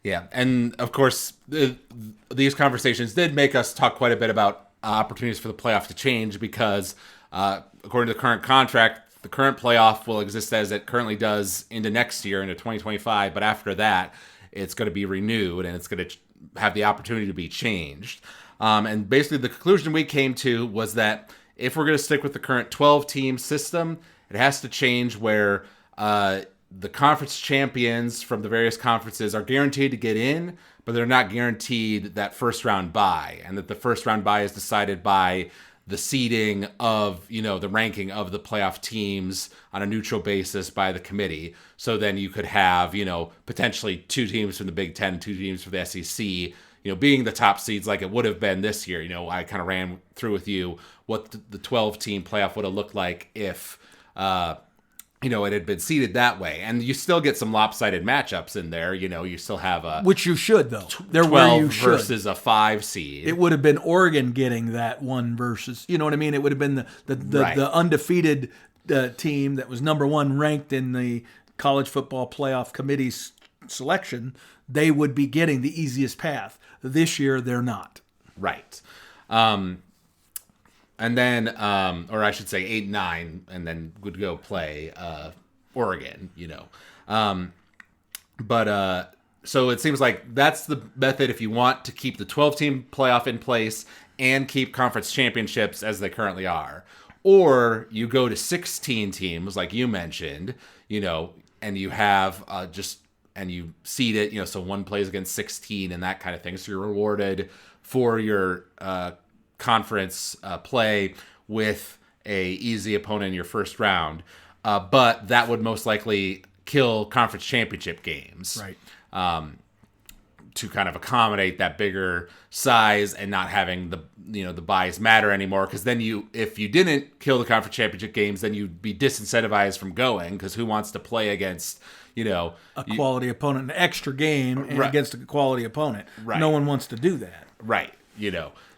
Yeah, and of course, these conversations did make us talk quite a bit about opportunities for the playoff to change because, according to the current contract, the current playoff will exist as it currently does into next year, into 2025, but after that, it's going to be renewed and it's going to have the opportunity to be changed. And basically, the conclusion we came to was that if we're going to stick with the current 12-team system, it has to change where the conference champions from the various conferences are guaranteed to get in, but they're not guaranteed that first round bye, and that the first round bye is decided by the seeding of, the ranking of the playoff teams on a neutral basis by the committee. So then you could have, potentially 2 teams from the Big Ten, 2 teams from the SEC, being the top seeds like it would have been this year. I kind of ran through with you what the 12-team playoff would have looked like if, it had been seeded that way. And you still get some lopsided matchups in there. You still have a... Which you should, though. 12 versus a 5 seed. It would have been Oregon getting that one versus... You know what I mean? It would have been the undefeated team that was number 1 ranked in the College Football Playoff Committee's selection. They would be getting the easiest path. This year, they're not. Right. And then, or I should say 8-9, and then would go play Oregon, so it seems like that's the method if you want to keep the 12-team playoff in place and keep conference championships as they currently are. Or you go to 16 teams, like you mentioned, and you have and you seed it, so one plays against 16 and that kind of thing. So you're rewarded for your conference play with a easy opponent in your first round, but that would most likely kill conference championship games, right? To kind of accommodate that bigger size and not having the buys matter anymore. Because then if you didn't kill the conference championship games, then you'd be disincentivized from going. Because who wants to play against a quality opponent, an extra game, and right. against a quality opponent? Right. No one wants to do that, right?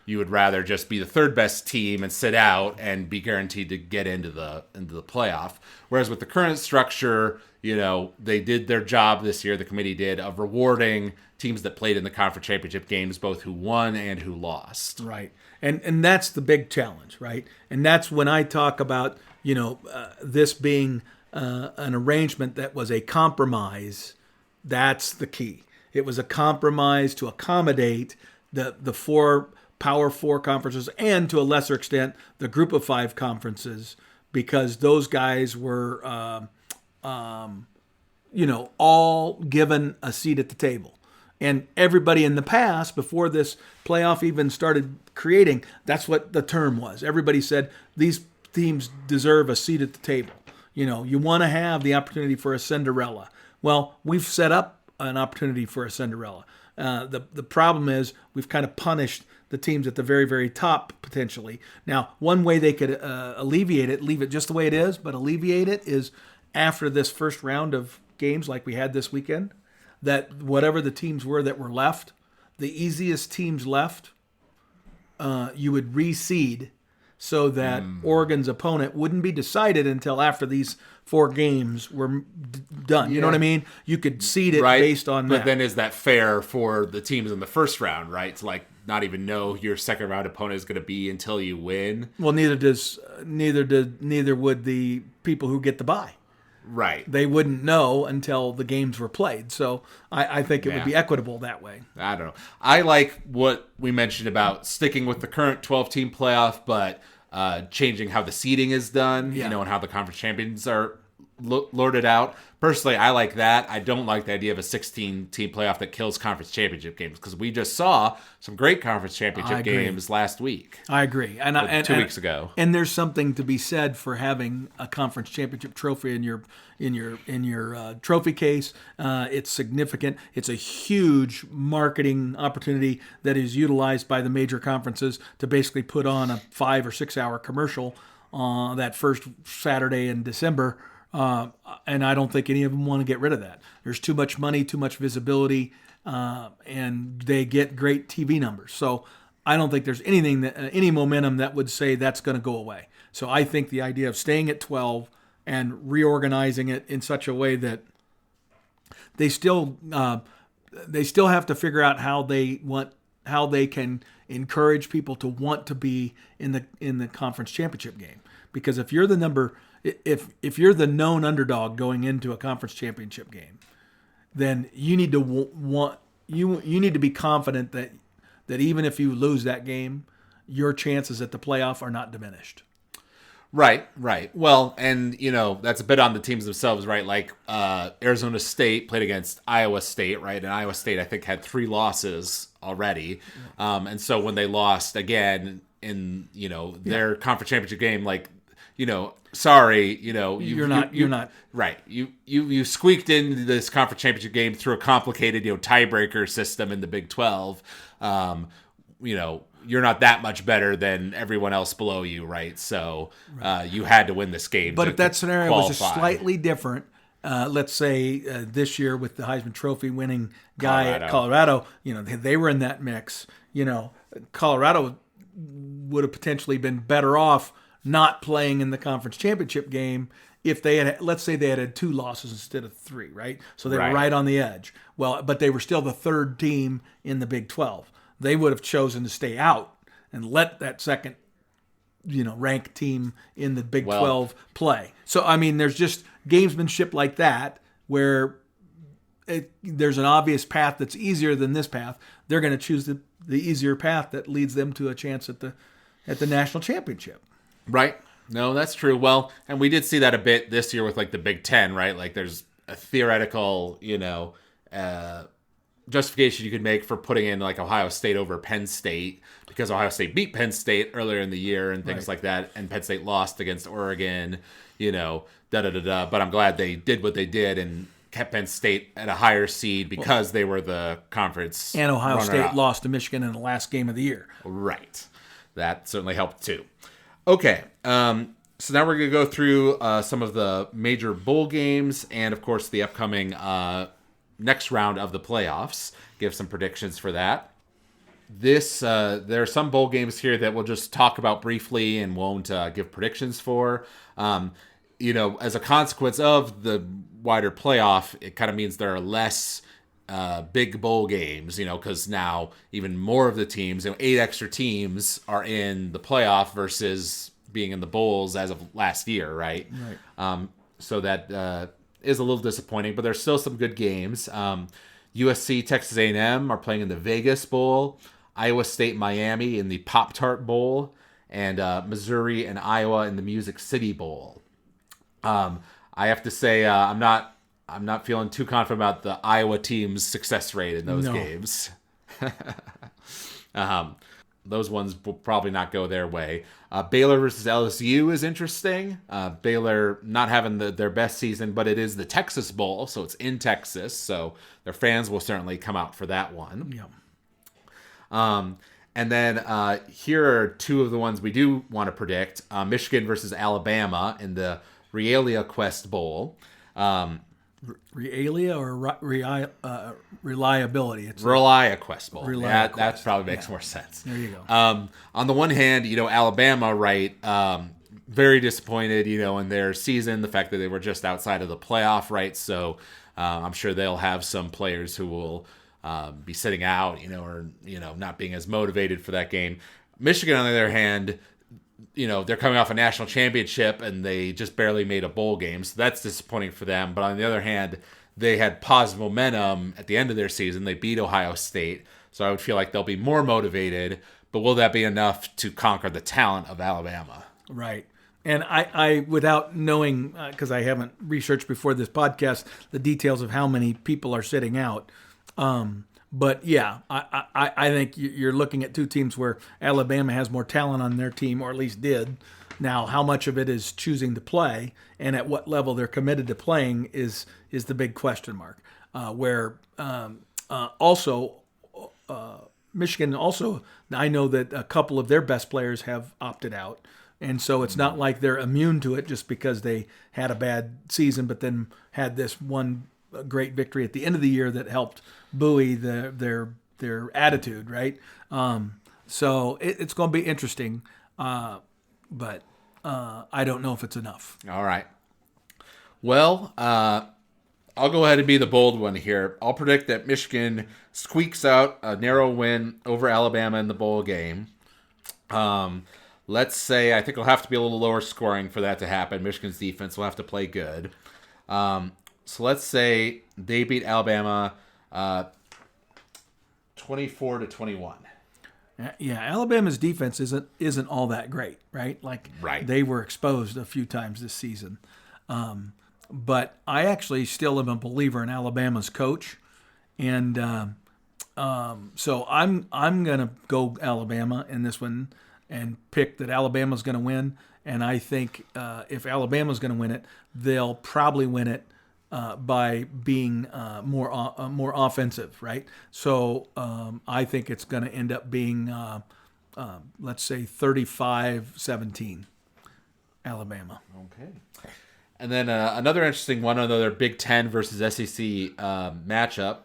you would rather just be the third best team and sit out and be guaranteed to get into the playoff. Whereas with the current structure, they did their job this year, the committee did, of rewarding teams that played in the conference championship games, both who won and who lost. Right. And that's the big challenge, right? And that's when I talk about, this being an arrangement that was a compromise. That's the key. It was a compromise to accommodate the four Power Four conferences and, to a lesser extent, the Group of Five conferences, because those guys were, all given a seat at the table. And everybody in the past, before this playoff even started creating, that's what the term was. Everybody said these teams deserve a seat at the table. You want to have the opportunity for a Cinderella. Well, we've set up an opportunity for a Cinderella. The problem is we've kind of punished the teams at the very, very top potentially. Now, one way they could alleviate it, leave it just the way it is, but alleviate it is after this first round of games like we had this weekend, that whatever the teams were that were left, the easiest teams left, you would reseed so that Oregon's opponent wouldn't be decided until after these 4 games were done. You know what I mean? You could seed it based on that. But then is that fair for the teams in the first round, right? To not even know who your second round opponent is going to be until you win. Well, neither would the people who get the bye. Right. They wouldn't know until the games were played. So I think it would be equitable that way. I don't know. I like what we mentioned about sticking with the current 12-team playoff, but changing how the seeding is done, and how the conference champions are lorded out. Personally, I like that. I don't like the idea of a 16-team playoff that kills conference championship games, because we just saw some great conference championship games last week. I agree. And 2 weeks ago. And there's something to be said for having a conference championship trophy in your trophy case. It's significant. It's a huge marketing opportunity that is utilized by the major conferences to basically put on a 5 or 6 hour commercial that first Saturday in December. And I don't think any of them want to get rid of that. There's too much money, too much visibility, and they get great TV numbers. So I don't think there's any momentum that would say that's going to go away. So I think the idea of staying at 12 and reorganizing it in such a way that they still have to figure out how they can encourage people to want to be in the conference championship game. Because if you're if you're the known underdog going into a conference championship game, then you need to you need to be confident that even if you lose that game, your chances at the playoff are not diminished. Right. Well, and that's a bit on the teams themselves, right? Like Arizona State played against Iowa State, right? And Iowa State, I think, had 3 losses already, and so when they lost again in their conference championship game, sorry, you're not right. You squeaked into this conference championship game through a complicated, tiebreaker system in the Big 12. You're not that much better than everyone else below you, right? So you had to win this game. But if that scenario was just slightly different, let's say this year with the Heisman Trophy winning guy at Colorado, they were in that mix. Colorado would have potentially been better off not playing in the conference championship game if they had, let's say they had 2 losses instead of 3, right? So they were right on the edge. Well, but they were still the 3rd team in the Big 12. They would have chosen to stay out and let that second, ranked team in the Big 12 play. So, I mean, there's just gamesmanship like that where there's an obvious path that's easier than this path. They're going to choose the easier path that leads them to a chance at the national championship. Right. No, that's true. Well, and we did see that a bit this year with the Big Ten, right? There's a theoretical, justification you could make for putting in Ohio State over Penn State, because Ohio State beat Penn State earlier in the year and things like that, and Penn State lost against Oregon, But I'm glad they did what they did and kept Penn State at a higher seed because they were the conference. And Ohio State lost to Michigan in the last game of the year. Right. That certainly helped too. Okay, so now we're going to go through some of the major bowl games and, of course, the upcoming next round of the playoffs. Give some predictions for that. there are some bowl games here that we'll just talk about briefly and won't give predictions for. As a consequence of the wider playoff, it kind of means there are less big bowl games, because now even more of the teams, 8 extra teams are in the playoff versus being in the bowls as of last year, right? Right. So that is a little disappointing, but there's still some good games. USC, Texas A&M are playing in the Vegas Bowl, Iowa State, Miami in the Pop-Tart Bowl, and Missouri and Iowa in the Music City Bowl. I have to say, I'm not feeling too confident about the Iowa team's success rate in those games. Those ones will probably not go their way. Baylor versus LSU is interesting. Baylor not having their best season, but it is the Texas Bowl, so it's in Texas, so their fans will certainly come out for that one. Yeah. And then here are 2 of the ones we do want to predict. Michigan versus Alabama in the Realia Quest Bowl. Realia or reliability? It's Relia Quest Bowl. Relia That probably makes more sense. There you go. On the one hand, Alabama, right, very disappointed, in their season, the fact that they were just outside of the playoff, right? So I'm sure they'll have some players who will be sitting out, or, not being as motivated for that game. Michigan, on the other hand, they're coming off a national championship and they just barely made a bowl game. So that's disappointing for them. But on the other hand, they had positive momentum at the end of their season. They beat Ohio State. So I would feel like they'll be more motivated. But will that be enough to conquer the talent of Alabama? Right. And I without knowing, because I haven't researched before this podcast, the details of how many people are sitting out. But yeah, I think you're looking at 2 teams where Alabama has more talent on their team, or at least did. Now, how much of it is choosing to play and at what level they're committed to playing is the big question mark. Also, Michigan also, I know that a couple of their best players have opted out. And so it's not like they're immune to it just because they had a bad season, but then had this one great victory at the end of the year that helped buoy their attitude, right? So it's going to be interesting, but I don't know if it's enough. All right. Well, I'll go ahead and be the bold one here. I'll predict that Michigan squeaks out a narrow win over Alabama in the bowl game. Let's say, I think it'll have to be a little lower scoring for that to happen. Michigan's defense will have to play good. So let's say they beat Alabama 24-21. Yeah, Alabama's defense isn't all that great, right? Right. They were exposed a few times this season. But I actually still am a believer in Alabama's coach, and so I'm gonna go Alabama in this one and pick that Alabama's gonna win. And I think if Alabama's gonna win it, they'll probably win it by being more offensive, right? So I think it's going to end up being, let's say, 35-17, Alabama. Okay. And then another interesting one, another Big Ten versus SEC matchup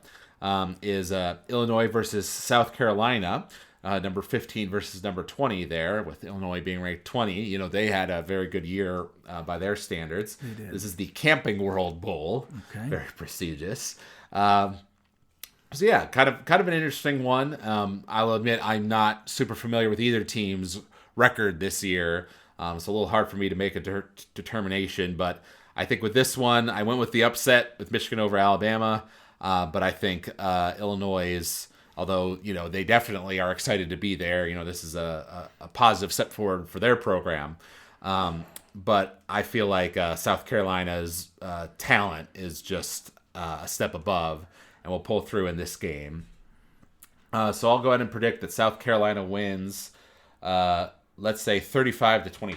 is Illinois versus South Carolina. Number 15 versus number 20 there, with Illinois being ranked 20. They had a very good year by their standards. They did. This is the Camping World Bowl. Okay. Very prestigious. So yeah, kind of an interesting one. I'll admit I'm not super familiar with either team's record this year. It's a little hard for me to make a determination, but I think with this one, I went with the upset with Michigan over Alabama, but I think Illinois is... Although, they definitely are excited to be there. This is a positive step forward for their program. But I feel like South Carolina's talent is just a step above and will pull through in this game. So I'll go ahead and predict that South Carolina wins, let's say 35-25.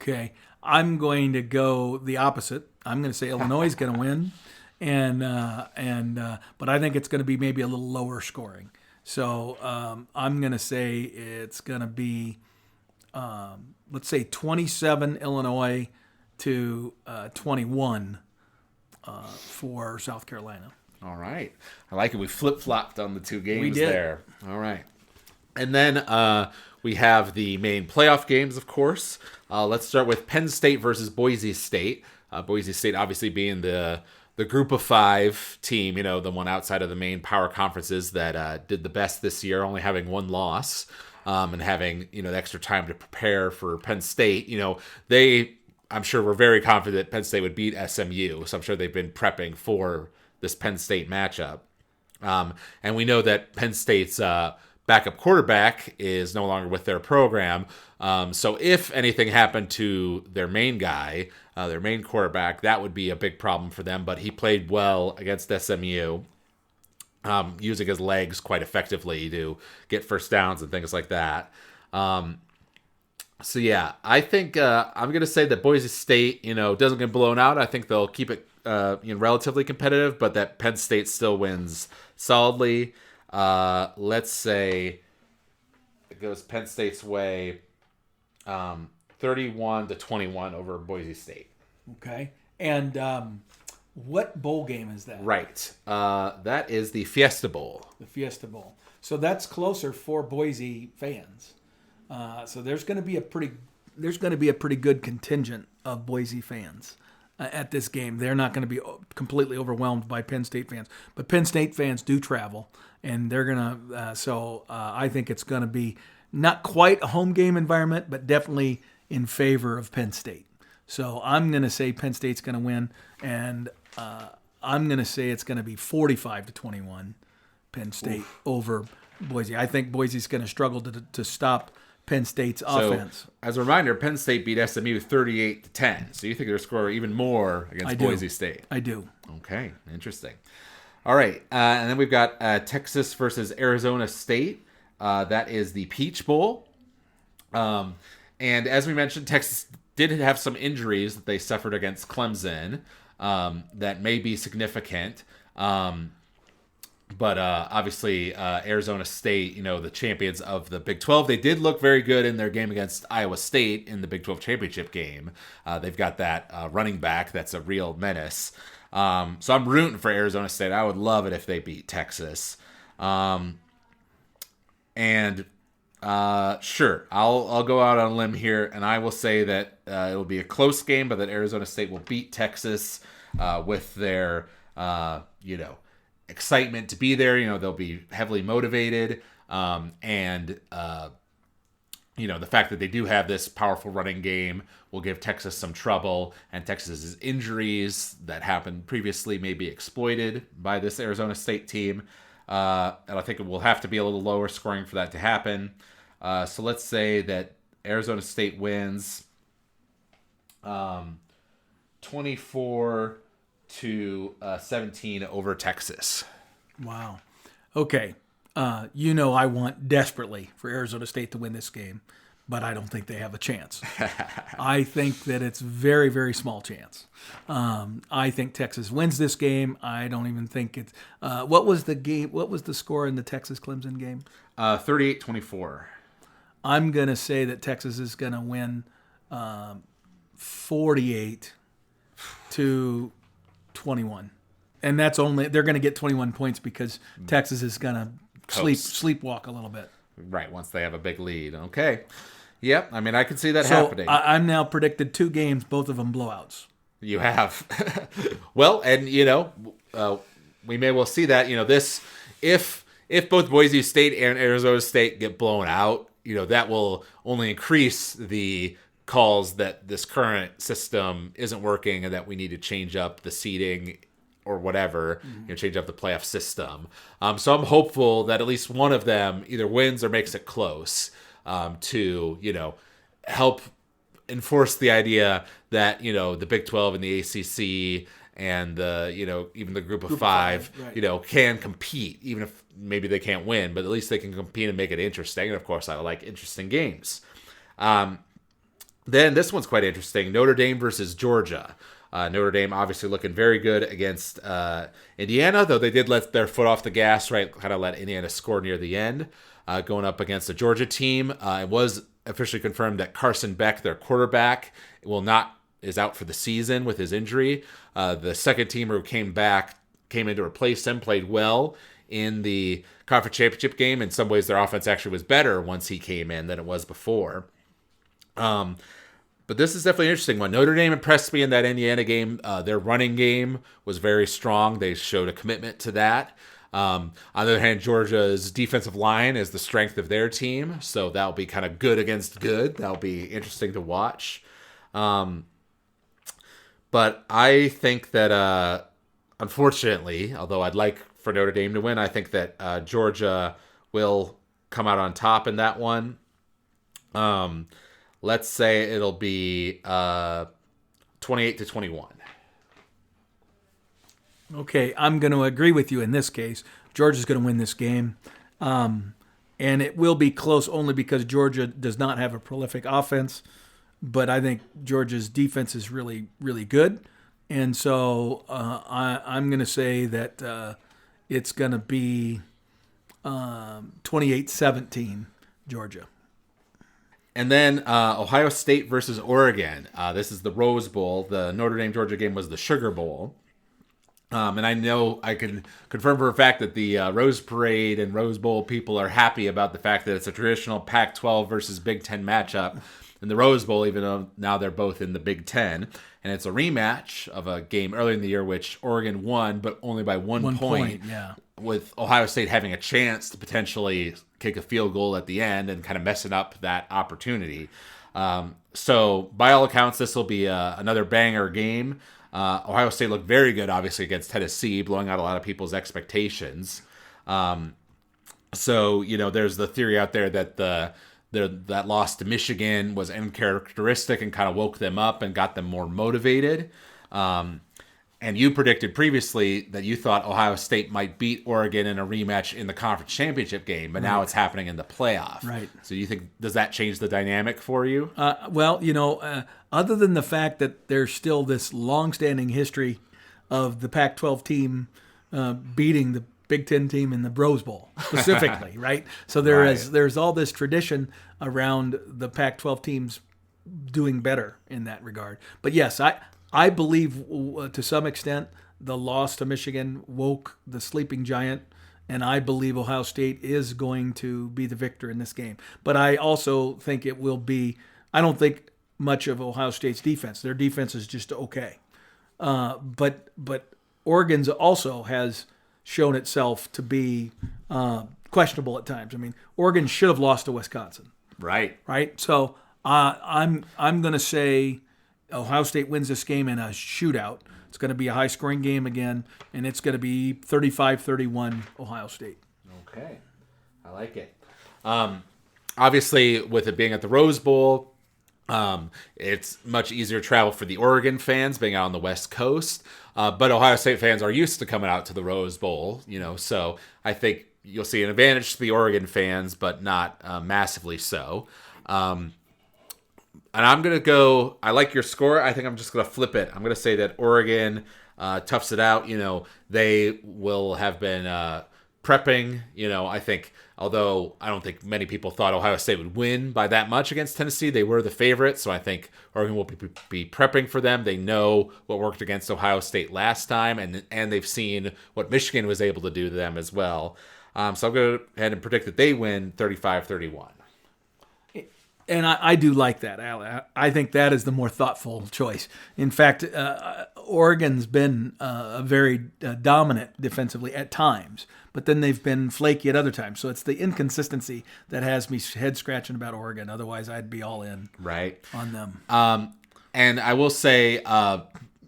Okay. I'm going to go the opposite. I'm going to say Illinois is going to win. But I think it's going to be maybe a little lower scoring. So I'm going to say it's going to be, let's say 27 Illinois to 21 for South Carolina. All right. I like it. We flip-flopped on the two games We did. there. All right. And then we have the main playoff games, of course. Let's start with Penn State versus Boise State. Boise State obviously being the group of 5 team, the one outside of the main power conferences that did the best this year, only having 1 loss, and having, the extra time to prepare for Penn State. I'm sure were very confident Penn State would beat SMU, so I'm sure they've been prepping for this Penn State matchup. And we know that Penn State's backup quarterback is no longer with their program. So if anything happened to their main guy, their main quarterback, that would be a big problem for them. But he played well against SMU, using his legs quite effectively to get first downs and things like that. So yeah, I think I'm going to say that Boise State, doesn't get blown out. I think they'll keep it relatively competitive, but that Penn State still wins solidly. Let's say it goes Penn State's way, 31-21 over Boise State. Okay. And what bowl game is that? Right. That is the Fiesta Bowl. The Fiesta Bowl. So that's closer for Boise fans. So there's going to be a pretty good contingent of Boise fans at this game. They're not going to be completely overwhelmed by Penn State fans, but Penn State fans do travel, and they're going to. So I think it's going to be not quite a home game environment, but definitely in favor of Penn State. So I'm going to say Penn State's going to win, and I'm going to say it's going to be 45-21 Penn State over Boise. I think Boise's going to struggle to stop Penn State's offense. So, as a reminder, Penn State beat SMU 38-10. So you think they'll score even more against Boise State? I do. Okay, interesting. All right, and then we've got Texas versus Arizona State. That is the Peach Bowl. And as we mentioned, Texas did have some injuries that they suffered against Clemson that may be significant. But obviously, Arizona State, the champions of the Big 12, they did look very good in their game against Iowa State in the Big 12 championship game. They've got that running back that's a real menace. So I'm rooting for Arizona State. I would love it if they beat Texas. Sure, I'll go out on a limb here, and I will say that it'll be a close game, but that Arizona State will beat Texas with their, excitement to be there. They'll be heavily motivated, and the fact that they do have this powerful running game will give Texas some trouble, and Texas's injuries that happened previously may be exploited by this Arizona State team, and I think it will have to be a little lower scoring for that to happen. So let's say that Arizona State wins 24-17 over Texas. Wow. Okay. I want desperately for Arizona State to win this game, but I don't think they have a chance. I think that it's very, very small chance. I think Texas wins this game. I don't even think it's what was the game? What was the score in the Texas-Clemson game? 38-24. I'm going to say that Texas is going to win 48-21. And that's only they're going to get 21 points because Texas is going to sleepwalk a little bit. Right, once they have a big lead. Okay. Yep, I mean, I can see that happening. I'm now predicted 2 games, both of them blowouts. You have. Well, and, we may well see that, this, if both Boise State and Arizona State get blown out, that will only increase the calls that this current system isn't working and that we need to change up the seeding or whatever, change up the playoff system. So I'm hopeful that at least one of them either wins or makes it close to, help enforce the idea that, the Big 12 and the ACC and the, even the group of five, right, can compete, even if maybe they can't win, but at least they can compete and make it interesting. And of course, I like interesting games. Then this one's quite interesting. Notre Dame versus Georgia. Notre Dame obviously looking very good against Indiana, though they did let their foot off the gas, right? Kind of let Indiana score near the end. Going up against the Georgia team, it was officially confirmed that Carson Beck, their quarterback, is out for the season with his injury. The second teamer who came back, came in to replace him, played well in the conference championship game. In some ways, their offense actually was better once he came in than it was before. But this is definitely an interesting one. Notre Dame impressed me in that Indiana game. Their running game was very strong. They showed a commitment to that. On the other hand, Georgia's defensive line is the strength of their team, so that'll be kind of good against good. That'll be interesting to watch. But I think that, unfortunately, although I'd like for Notre Dame to win, I think that Georgia will come out on top in that one. Let's say it'll be 28-21. Okay, I'm going to agree with you in this case. Georgia's going to win this game. And it will be close only because Georgia does not have a prolific offense. But I think Georgia's defense is really, really good. And so I'm going to say that it's going to be 28-17, Georgia. And then Ohio State versus Oregon. This is the Rose Bowl. The Notre Dame-Georgia game was the Sugar Bowl. And I know I can confirm for a fact that the Rose Parade and Rose Bowl people are happy about the fact that it's a traditional Pac-12 versus Big Ten matchup in the Rose Bowl, even though now they're both in the Big Ten. And it's a rematch of a game earlier in the year, which Oregon won, but only by one point. Yeah. With Ohio State having a chance to potentially kick a field goal at the end and kind of messing up that opportunity. So by all accounts, this will be another banger game. Ohio State looked very good, obviously, against Tennessee, blowing out a lot of people's expectations. So, there's the theory out there that that loss to Michigan was uncharacteristic and kind of woke them up and got them more motivated. And you predicted previously that you thought Ohio State might beat Oregon in a rematch in the conference championship game, but now it's happening in the playoff. Right. So you think, does that change the dynamic for you? Other than the fact that there's still this long-standing history of the Pac-12 team beating the Big Ten team in the Rose Bowl specifically, right? So there's all this tradition around the Pac-12 teams doing better in that regard. But yes, I believe to some extent the loss to Michigan woke the sleeping giant, and I believe Ohio State is going to be the victor in this game. But I also think it will be – I don't think much of Ohio State's defense. Their defense is just okay. But Oregon's also has shown itself to be questionable at times. I mean, Oregon should have lost to Wisconsin. Right. Right? So I'm going to say – Ohio State wins this game in a shootout. It's going to be a high-scoring game again, and it's going to be 35-31 Ohio State. Okay. I like it. Obviously, with it being at the Rose Bowl, it's much easier travel for the Oregon fans being out on the West Coast. But Ohio State fans are used to coming out to the Rose Bowl, so I think you'll see an advantage to the Oregon fans, but not massively so. And I'm going to go, I like your score. I think I'm just going to flip it. I'm going to say that Oregon toughs it out. They will have been prepping. I think, although I don't think many people thought Ohio State would win by that much against Tennessee, they were the favorite. So I think Oregon will be prepping for them. They know what worked against Ohio State last time, and they've seen what Michigan was able to do to them as well. So I'm going to go ahead and predict that they win 35-31. And I do like that, Al. I think that is the more thoughtful choice. In fact, Oregon's been very dominant defensively at times, but then they've been flaky at other times. So it's the inconsistency that has me head scratching about Oregon. Otherwise, I'd be all in on them. And I will say,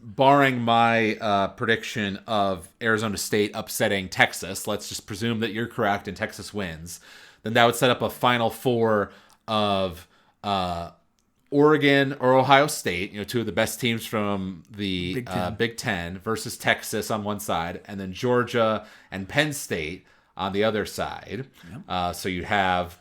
barring my prediction of Arizona State upsetting Texas, let's just presume that you're correct and Texas wins, then that would set up a Final Four of Oregon or Ohio State, two of the best teams from the Big Ten versus Texas on one side, and then Georgia and Penn State on the other side. Yep. So you'd have,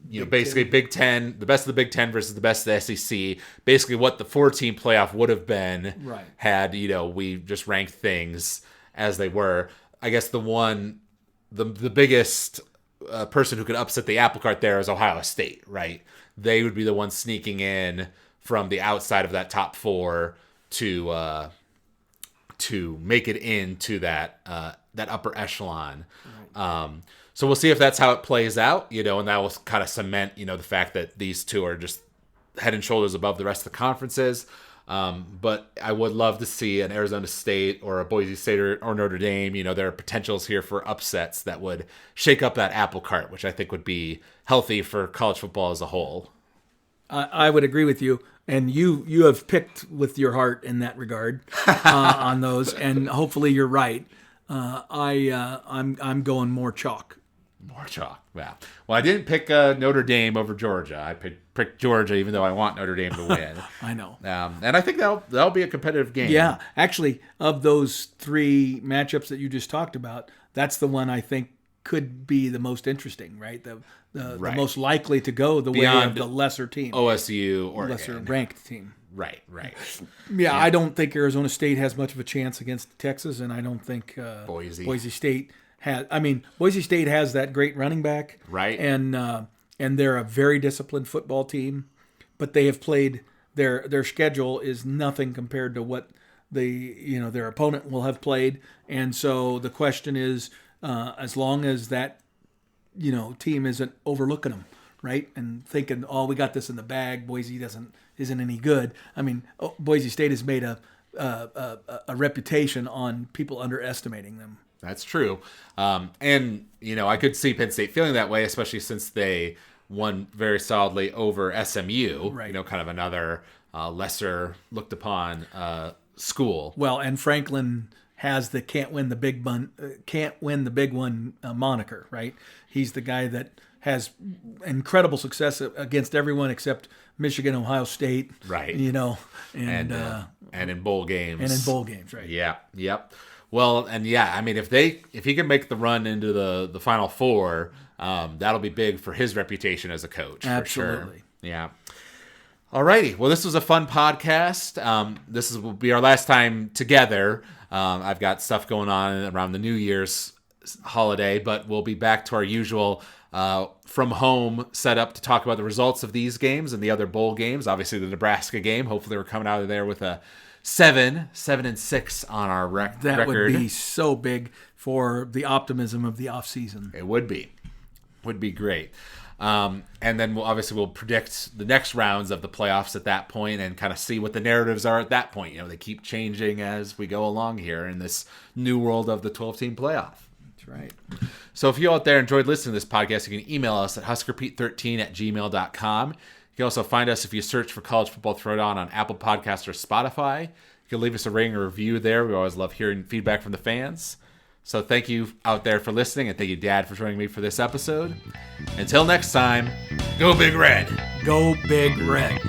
basically Big Ten, the best of the Big Ten versus the best of the SEC, basically what the 4-team playoff would have been had, we just ranked things as they were. I guess the biggest person who could upset the apple cart there is Ohio State, right? They would be the ones sneaking in from the outside of that top 4 to to make it into that upper echelon. So we'll see if that's how it plays out, and that will kind of cement, the fact that these two are just head and shoulders above the rest of the conferences. But I would love to see an Arizona State or a Boise State or Notre Dame. There are potentials here for upsets that would shake up that apple cart, which I think would be healthy for college football as a whole. I would agree with you. And you have picked with your heart in that regard on those, and hopefully you're right. I'm going more chalk. More chalk. Wow. Well, I didn't pick Notre Dame over Georgia. I picked Georgia, even though I want Notre Dame to win. I know. And I think that'll be a competitive game. Yeah. Actually, of those three matchups that you just talked about, that's the one I think could be the most interesting, right? The most likely to go the way of the lesser team. OSU or lesser ranked team. Right. Yeah, I don't think Arizona State has much of a chance against Texas, and I don't think Boise State has. I mean, Boise State has that great running back, right? And they're a very disciplined football team, but they have played their schedule is nothing compared to what their opponent will have played, and so the question is, as long as that team isn't overlooking them, right, and thinking, oh, we got this in the bag, Boise isn't any good. I mean, Boise State has made a reputation on people underestimating them. That's true. And, I could see Penn State feeling that way, especially since they won very solidly over SMU, right. Kind of another lesser looked upon school. Well, and Franklin has the can't win the big one moniker, right? He's the guy that has incredible success against everyone except Michigan, Ohio State, right? And in bowl games, right? Yeah, yep. Well, and I mean, if he can make the run into the Final Four, that'll be big for his reputation as a coach. Absolutely. For sure. Yeah. Alrighty. Well, this was a fun podcast. This will be our last time together. I've got stuff going on around the New Year's holiday, but we'll be back to our usual from home setup to talk about the results of these games and the other bowl games. Obviously, the Nebraska game. Hopefully, we're coming out of there with a 7-6 on our record. That would be so big for the optimism of the offseason. It would be. Would be great. And then we'll predict the next rounds of the playoffs at that point and kind of see what the narratives are at that point. They keep changing as we go along here in this new world of the 12-team playoff. That's right. So if you out there enjoyed listening to this podcast, you can email us at huskerpete13@gmail.com. You can also find us if you search for College Football Throwdown on Apple Podcasts or Spotify. You can leave us a rating or review there. We always love hearing feedback from the fans. So thank you out there for listening, and thank you, Dad, for joining me for this episode. Until next time, go Big Red. Go Big Red.